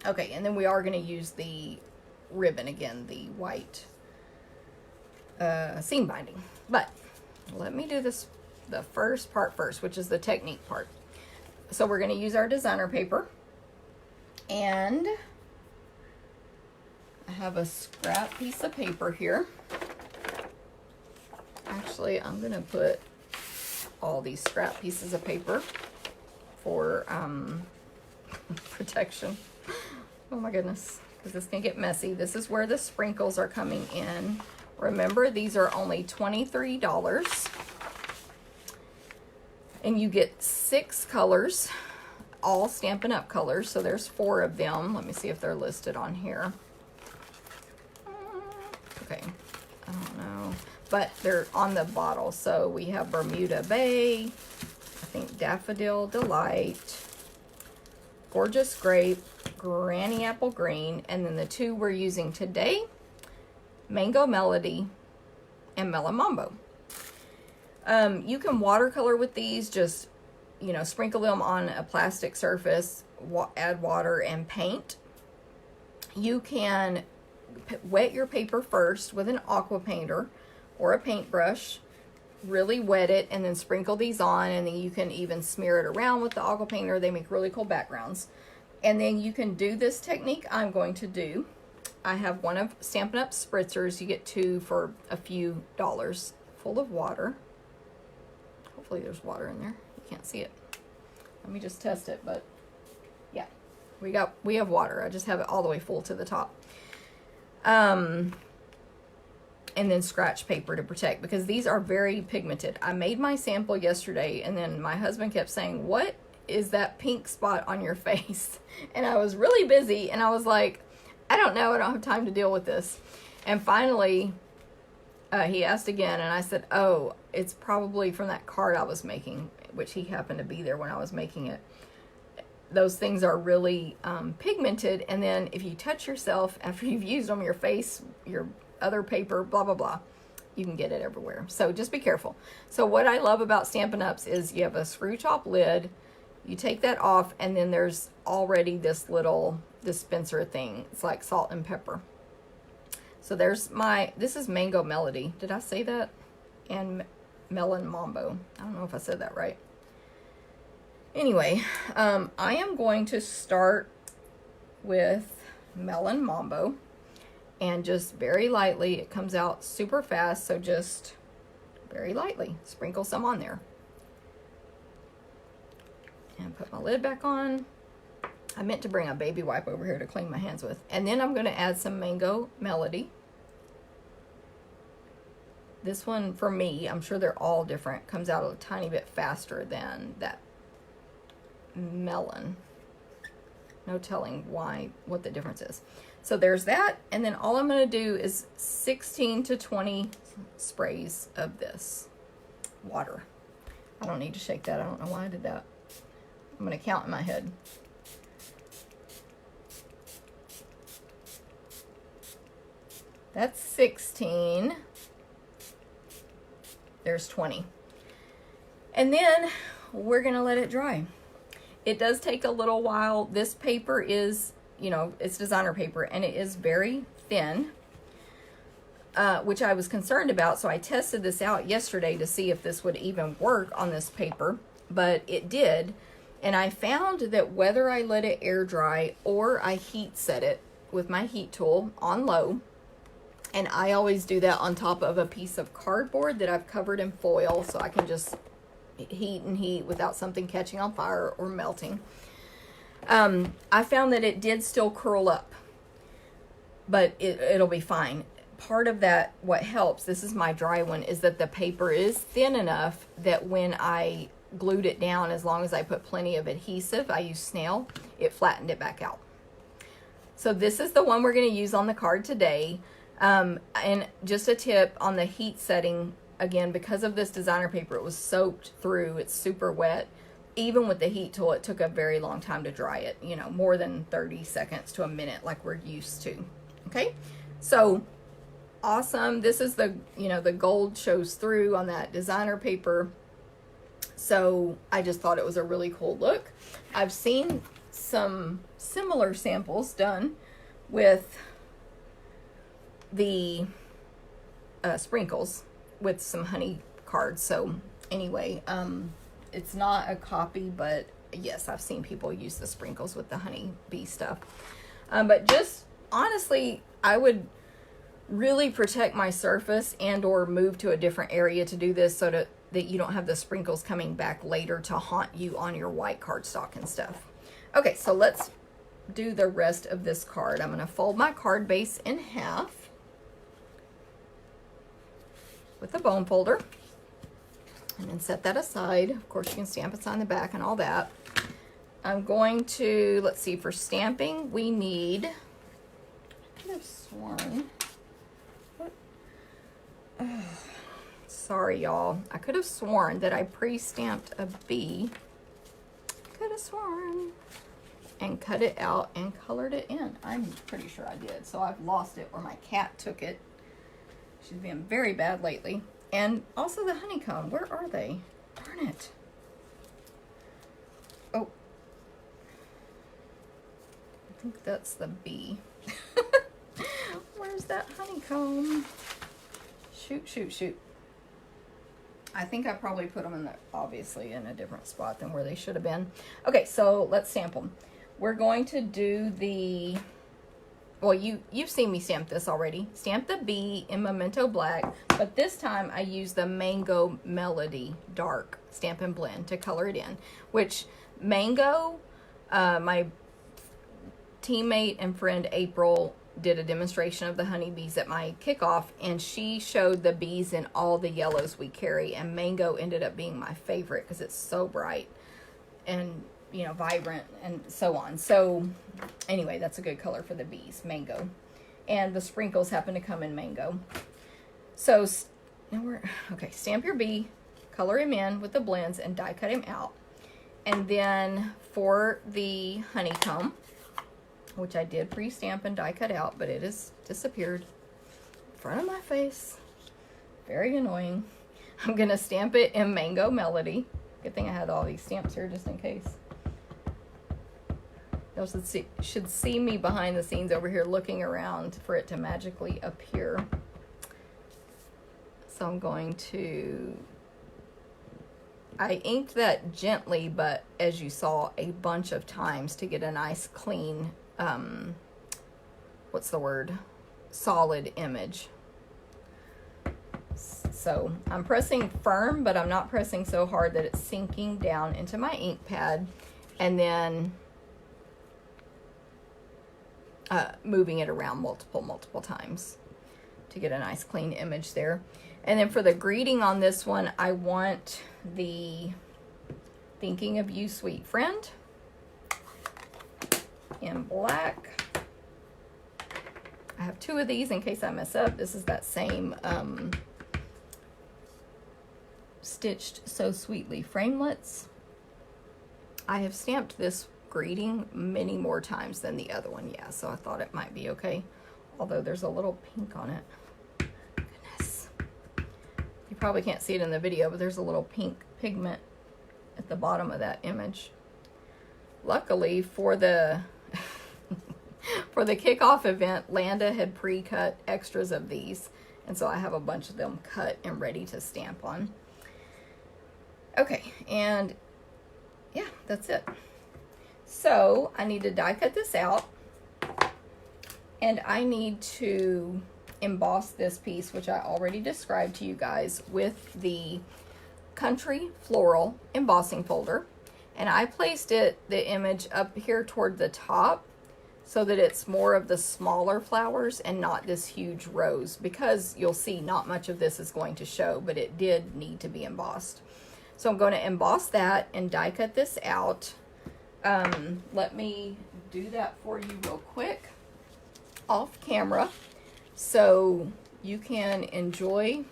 Okay, and then we are going to use the ribbon again, the white seam binding. But let me do this, the first part first, which is the technique part. So we're going to use our designer paper, and I have a scrap piece of paper here. Actually, I'm going to put all these scrap pieces of paper for protection. Oh my goodness, because this can get messy. This is where the sprinkles are coming in. Remember, these are only $23. And you get 6 colors, all Stampin' Up! Colors. So there's 4 of them. Let me see if they're listed on here. Okay, I don't know. But they're on the bottle. So we have Bermuda Bay, I think Daffodil Delight, Gorgeous Grape, Granny Apple Green, and then the 2 we're using today, Mango Melody and Melon Mambo. You can watercolor with these, just, you know, sprinkle them on a plastic surface, add water and paint. You can wet your paper first with an aqua painter or a paintbrush, really wet it, and then sprinkle these on, and then you can even smear it around with the aqua painter. They make really cool backgrounds. And then you can do this technique I'm going to do. I have one of Stampin' Up! Spritzers. You get 2 for a few dollars, full of water. Hopefully there's water in there. You can't see it. Let me just test it, but yeah, we have water. I just have it all the way full to the top. And then scratch paper to protect, because these are very pigmented. I made my sample yesterday, and then my husband kept saying, "What is that pink spot on your face?" And I was really busy, and I was like, I don't know, I don't have time to deal with this. And finally, he asked again, and I said, oh, it's probably from that card I was making, which he happened to be there when I was making it. Those things are really pigmented, and then if you touch yourself after you've used them, your face, your other paper, blah, blah, blah, you can get it everywhere. So just be careful. So what I love about Stampin' Ups is you have a screw top lid, you take that off, and then there's already this little dispenser thing. It's like salt and pepper. So there's this is Mango Melody. Did I say that? And Melon Mambo. I don't know if I said that right. Anyway, I am going to start with Melon Mambo, and just very lightly, it comes out super fast, so just very lightly sprinkle some on there. And put my lid back on. I meant to bring a baby wipe over here to clean my hands with. And then I'm going to add some Mango Melody. This one, for me, I'm sure they're all different, comes out a tiny bit faster than that melon. No telling what the difference is. So there's that, and then all I'm going to do is 16 to 20 sprays of this water. I don't need to shake that. I don't know why I did that. I'm going to count in my head. That's 16. There's 20. And then we're going to let it dry. It does take a little while. This paper is, it's designer paper, and it is very thin, which I was concerned about. So I tested this out yesterday to see if this would even work on this paper, but it did. And I found that whether I let it air dry or I heat set it with my heat tool on low, and I always do that on top of a piece of cardboard that I've covered in foil so I can just heat and heat without something catching on fire or melting. I found that it did still curl up, but it'll be fine. Part of that, what helps, this is my dry one, is that the paper is thin enough that when I glued it down, as long as I put plenty of adhesive, I use snail, it flattened it back out. So this is the one we're going to use on the card today. And just a tip on the heat setting, again, because of this designer paper, it was soaked through, it's super wet. Even with the heat tool, it took a very long time to dry it, more than 30 seconds to a minute like we're used to. Okay, so awesome. This is the gold shows through on that designer paper. So I just thought it was a really cool look. I've seen some similar samples done with the sprinkles with some honey cards. So anyway, it's not a copy, but yes, I've seen people use the sprinkles with the honey bee stuff. But just honestly, I would really protect my surface and or move to a different area to do this so that you don't have the sprinkles coming back later to haunt you on your white cardstock and stuff. Okay, so let's do the rest of this card. I'm going to fold my card base in half with a bone folder, and then set that aside. Of course, you can stamp it on the back and all that. I'm going to, let's see, for stamping, we need, I could have sworn, sorry, y'all. I could have sworn that I pre-stamped a bee. Could have sworn. And cut it out and colored it in. I'm pretty sure I did. So I've lost it, or my cat took it. She's been very bad lately. And also the honeycomb. Where are they? Darn it. Oh. I think that's the bee. Where's that honeycomb? Shoot, shoot, shoot. I think I probably put them obviously in a different spot than where they should have been. Okay, so let's stamp them. We're going to do the, well, you've seen me stamp this already. Stamp the bee in Memento Black, but this time I use the Mango Melody Dark Stampin' Blend to color it in, which Mango, my teammate and friend April did a demonstration of the honeybees at my kickoff, and she showed the bees in all the yellows we carry, and Mango ended up being my favorite because it's so bright and vibrant and so on. So anyway, that's a good color for the bees, Mango, and the sprinkles happen to come in Mango. So now okay, stamp your bee, color him in with the blends, and die cut him out. And then for the honeycomb, which I did pre-stamp and die cut out, but it has disappeared in front of my face. Very annoying. I'm gonna stamp it in Mango Melody. Good thing I had all these stamps here just in case. You should see me behind the scenes over here looking around for it to magically appear. So I'm going to, I inked that gently, but as you saw, a bunch of times to get a nice clean, what's the word? Solid image. So I'm pressing firm, but I'm not pressing so hard that it's sinking down into my ink pad, and then moving it around multiple times to get a nice clean image there. And then for the greeting on this one, I want the thinking of you, sweet friend, in black. I have two of these in case I mess up. This is that same stitched so sweetly framelets. I have stamped this greeting many more times than the other one, yeah, so I thought it might be okay, although there's a little pink on it. Goodness, you probably can't see it in the video, but there's a little pink pigment at the bottom of that image. Luckily for the for the kickoff event, Landa had pre-cut extras of these, and so I have a bunch of them cut and ready to stamp on. Okay, and yeah, that's it. So I need to die cut this out, and I need to emboss this piece, which I already described to you guys, with the Country Floral embossing folder. And I placed the image up here toward the top so that it's more of the smaller flowers and not this huge rose, because you'll see not much of this is going to show, but it did need to be embossed. So I'm going to emboss that and die cut this out. Let me do that for you real quick off camera so you can enjoy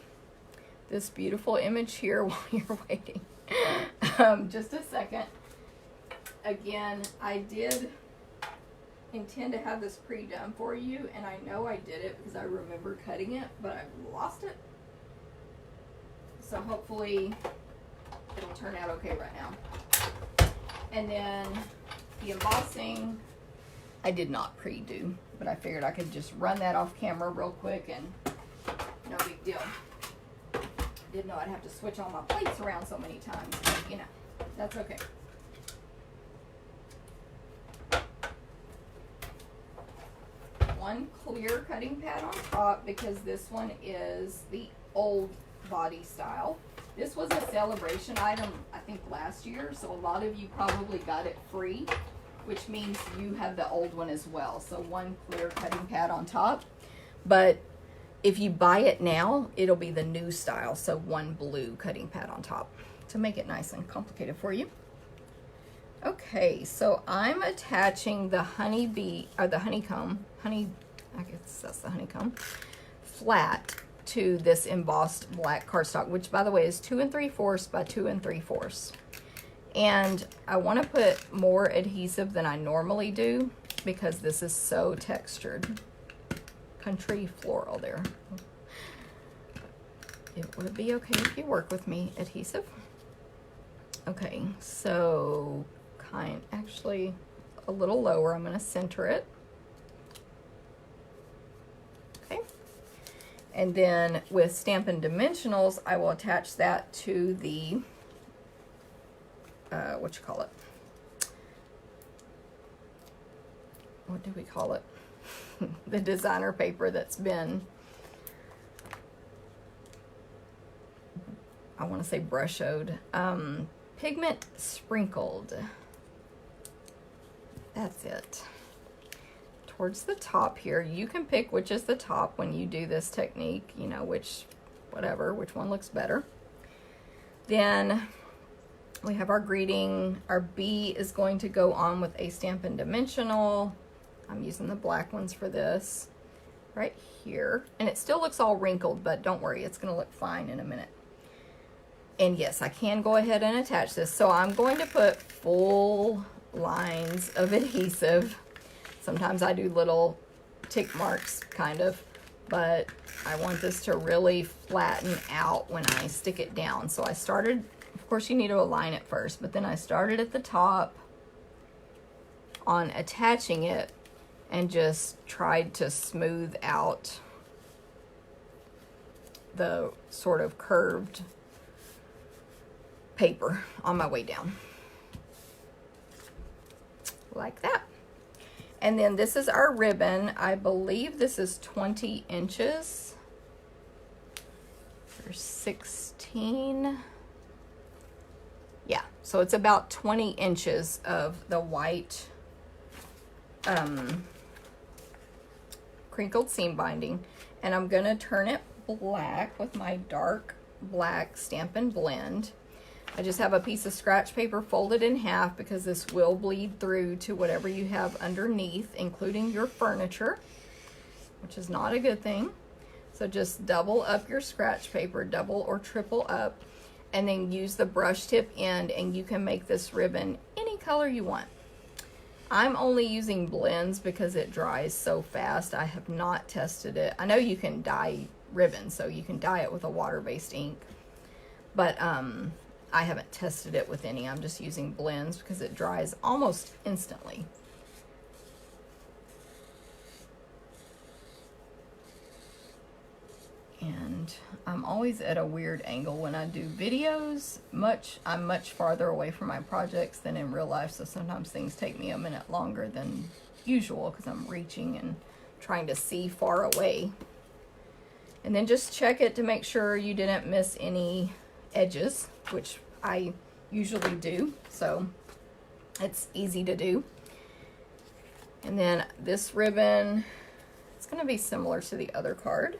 this beautiful image here while you're waiting. Just a second. Again, I did intend to have this pre-done for you, and I know I did it because I remember cutting it, but I lost it. So hopefully it'll turn out okay right now. And then the embossing, I did not pre-do, but I figured I could just run that off camera real quick and no big deal. Didn't know I'd have to switch all my plates around so many times, but you know, that's okay. One clear cutting pad on top because this one is the old body style. This was a celebration item, I think, last year, so a lot of you probably got it free, which means you have the old one as well. So one clear cutting pad on top, but if you buy it now, it'll be the new style, so one blue cutting pad on top to make it nice and complicated for you. Okay, so I'm attaching the honeybee, or the honeycomb, I guess that's the honeycomb, flat to this embossed black cardstock, which by the way is 2 3/4 by 2 3/4. And I want to put more adhesive than I normally do because this is so textured. Country Floral there. It would be okay if you work with me, adhesive. Okay, so actually a little lower, I'm going to center it. Okay. And then with Stampin' Dimensionals, I will attach that to the, what do we call it? The designer paper that's been, I want to say brush-owed, pigment sprinkled. That's it. Towards the top here, you can pick which is the top when you do this technique, you know, which one looks better. Then we have our greeting. Our B is going to go on with a Stampin' Dimensional. I'm using the black ones for this. right here. And it still looks all wrinkled, but don't worry, it's gonna look fine in a minute. And yes, I can go ahead and attach this. So I'm going to put full lines of adhesive. Sometimes I do little tick marks, kind of, but I want this to really flatten out when I stick it down. So I started, of course you need to align it first, but then I started at the top on attaching it and just tried to smooth out the sort of curved paper on my way down. Like that. And then this is our ribbon. I believe this is 20 inches. Or 16. Yeah, so it's about 20 inches of the white crinkled seam binding. And I'm gonna turn it black with my dark black Stampin' Blend. I just have a piece of scratch paper folded in half because this will bleed through to whatever you have underneath, including your furniture, which is not a good thing. So just double up your scratch paper, double or triple up, and then use the brush tip end, and you can make this ribbon any color you want. I'm only using blends because it dries so fast. I have not tested it. I know you can dye ribbons, so you can dye it with a water-based ink, but I haven't tested it with any. I'm just using blends because it dries almost instantly. And I'm always at a weird angle when I do videos. I'm much farther away from my projects than in real life, so sometimes things take me a minute longer than usual because I'm reaching and trying to see far away. And then just check it to make sure you didn't miss any edges, which I usually do, so it's easy to do. And then this ribbon, it's going to be similar to the other card,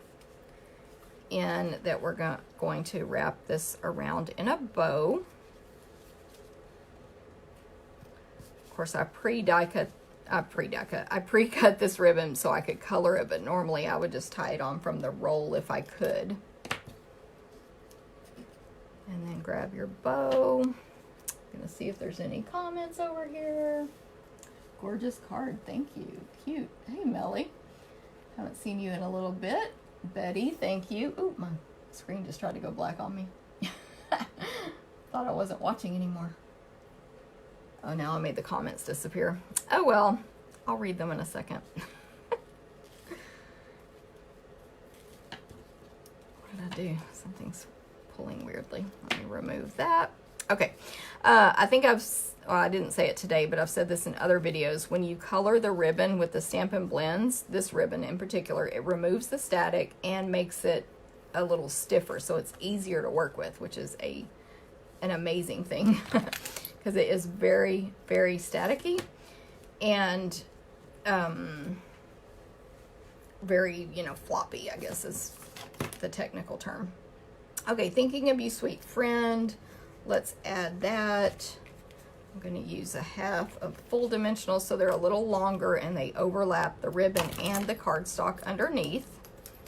in that we're going to wrap this around in a bow. Of course, I pre-cut this ribbon so I could color it, but normally I would just tie it on from the roll if I could. And then grab your bow. I'm gonna see if there's any comments over here. Gorgeous card, thank you. Cute. Hey, Melly. Haven't seen you in a little bit. Betty, thank you. Ooh, my screen just tried to go black on me. Thought I wasn't watching anymore. Oh, now I made the comments disappear. Oh well, I'll read them in a second. What did I do? Something's pulling weirdly. Let me remove that. Okay, I think I didn't say it today, but I've said this in other videos. When you color the ribbon with the Stampin' Blends, this ribbon in particular, it removes the static and makes it a little stiffer, so it's easier to work with, which is an amazing thing because it is very, very staticky and very, floppy, I guess is the technical term. Okay, thinking of you, sweet friend. Let's add that. I'm going to use a half of full dimensional so they're a little longer and they overlap the ribbon and the cardstock underneath.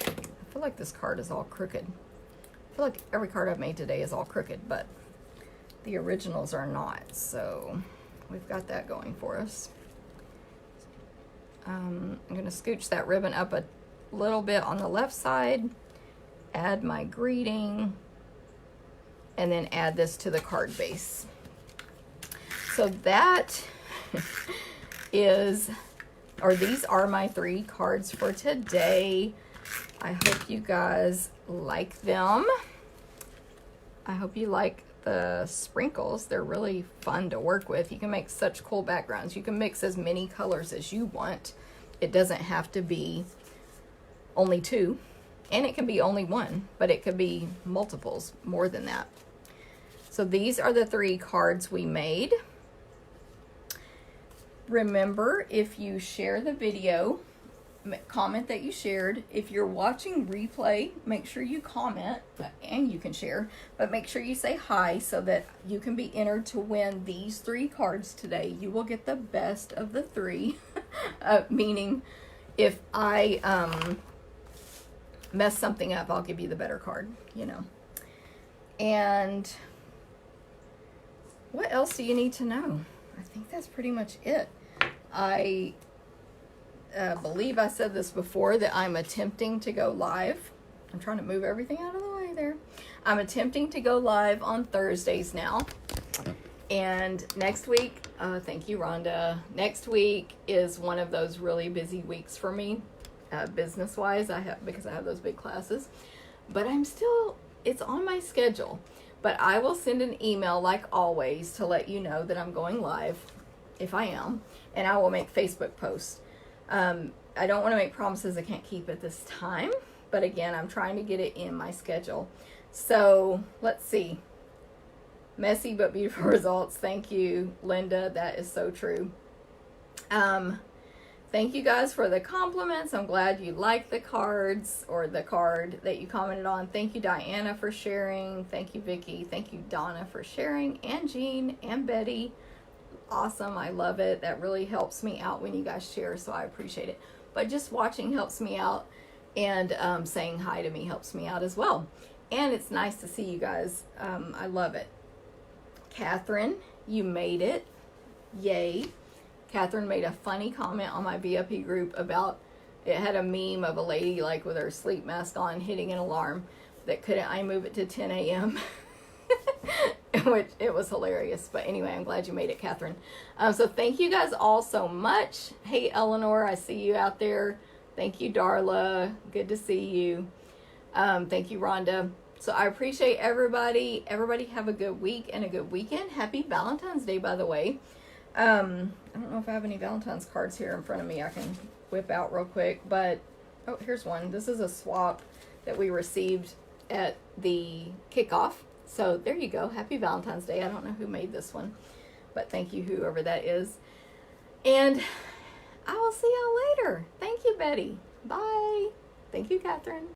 I feel like this card is all crooked. I feel like every card I've made today is all crooked, but the originals are not. So we've got that going for us. I'm going to scooch that ribbon up a little bit on the left side, add my greeting, and then add this to the card base. So that these are my 3 cards for today. I hope you guys like them. I hope you like the sprinkles. They're really fun to work with. You can make such cool backgrounds. You can mix as many colors as you want. It doesn't have to be only 2, and it can be only 1, but it could be multiples, more than that. So these are the 3 cards we made. Remember, if you share the video, comment that you shared. If you're watching replay, make sure you comment, and you can share, but make sure you say hi so that you can be entered to win these 3 cards today. You will get the best of the 3, meaning if I mess something up, I'll give you the better card, you know. And what else do you need to know? I think that's pretty much it. I believe I said this before, that I'm attempting to go live. I'm trying to move everything out of the way there. I'm attempting to go live on Thursdays now. And next week, thank you, Rhonda. Next week is one of those really busy weeks for me, business-wise. Because I have those big classes. But it's on my schedule. But I will send an email, like always, to let you know that I'm going live, if I am. And I will make Facebook posts. I don't want to make promises I can't keep at this time. But again, I'm trying to get it in my schedule. So, let's see. Messy but beautiful results. Thank you, Linda. That is so true. Thank you guys for the compliments. I'm glad you liked the cards, or the card that you commented on. Thank you, Diana, for sharing. Thank you, Vicky. Thank you, Donna, for sharing. And Jean and Betty. Awesome. I love it. That really helps me out when you guys share, so I appreciate it. But just watching helps me out, and saying hi to me helps me out as well. And it's nice to see you guys. I love it. Catherine, you made it. Yay. Catherine made a funny comment on my VIP group about, it had a meme of a lady like with her sleep mask on hitting an alarm that couldn't I move it to 10 a.m. Which it was hilarious. But anyway, I'm glad you made it, Catherine. So thank you guys all so much. Hey, Eleanor, I see you out there. Thank you, Darla. Good to see you. Thank you, Rhonda. So I appreciate everybody. Everybody have a good week and a good weekend. Happy Valentine's Day, by the way. I don't know if I have any Valentine's cards here in front of me I can whip out real quick. But, oh, here's one. This is a swap that we received at the kickoff. So there you go. Happy Valentine's Day. I don't know who made this one, but thank you, whoever that is. And I will see y'all later. Thank you, Betty. Bye. Thank you, Catherine.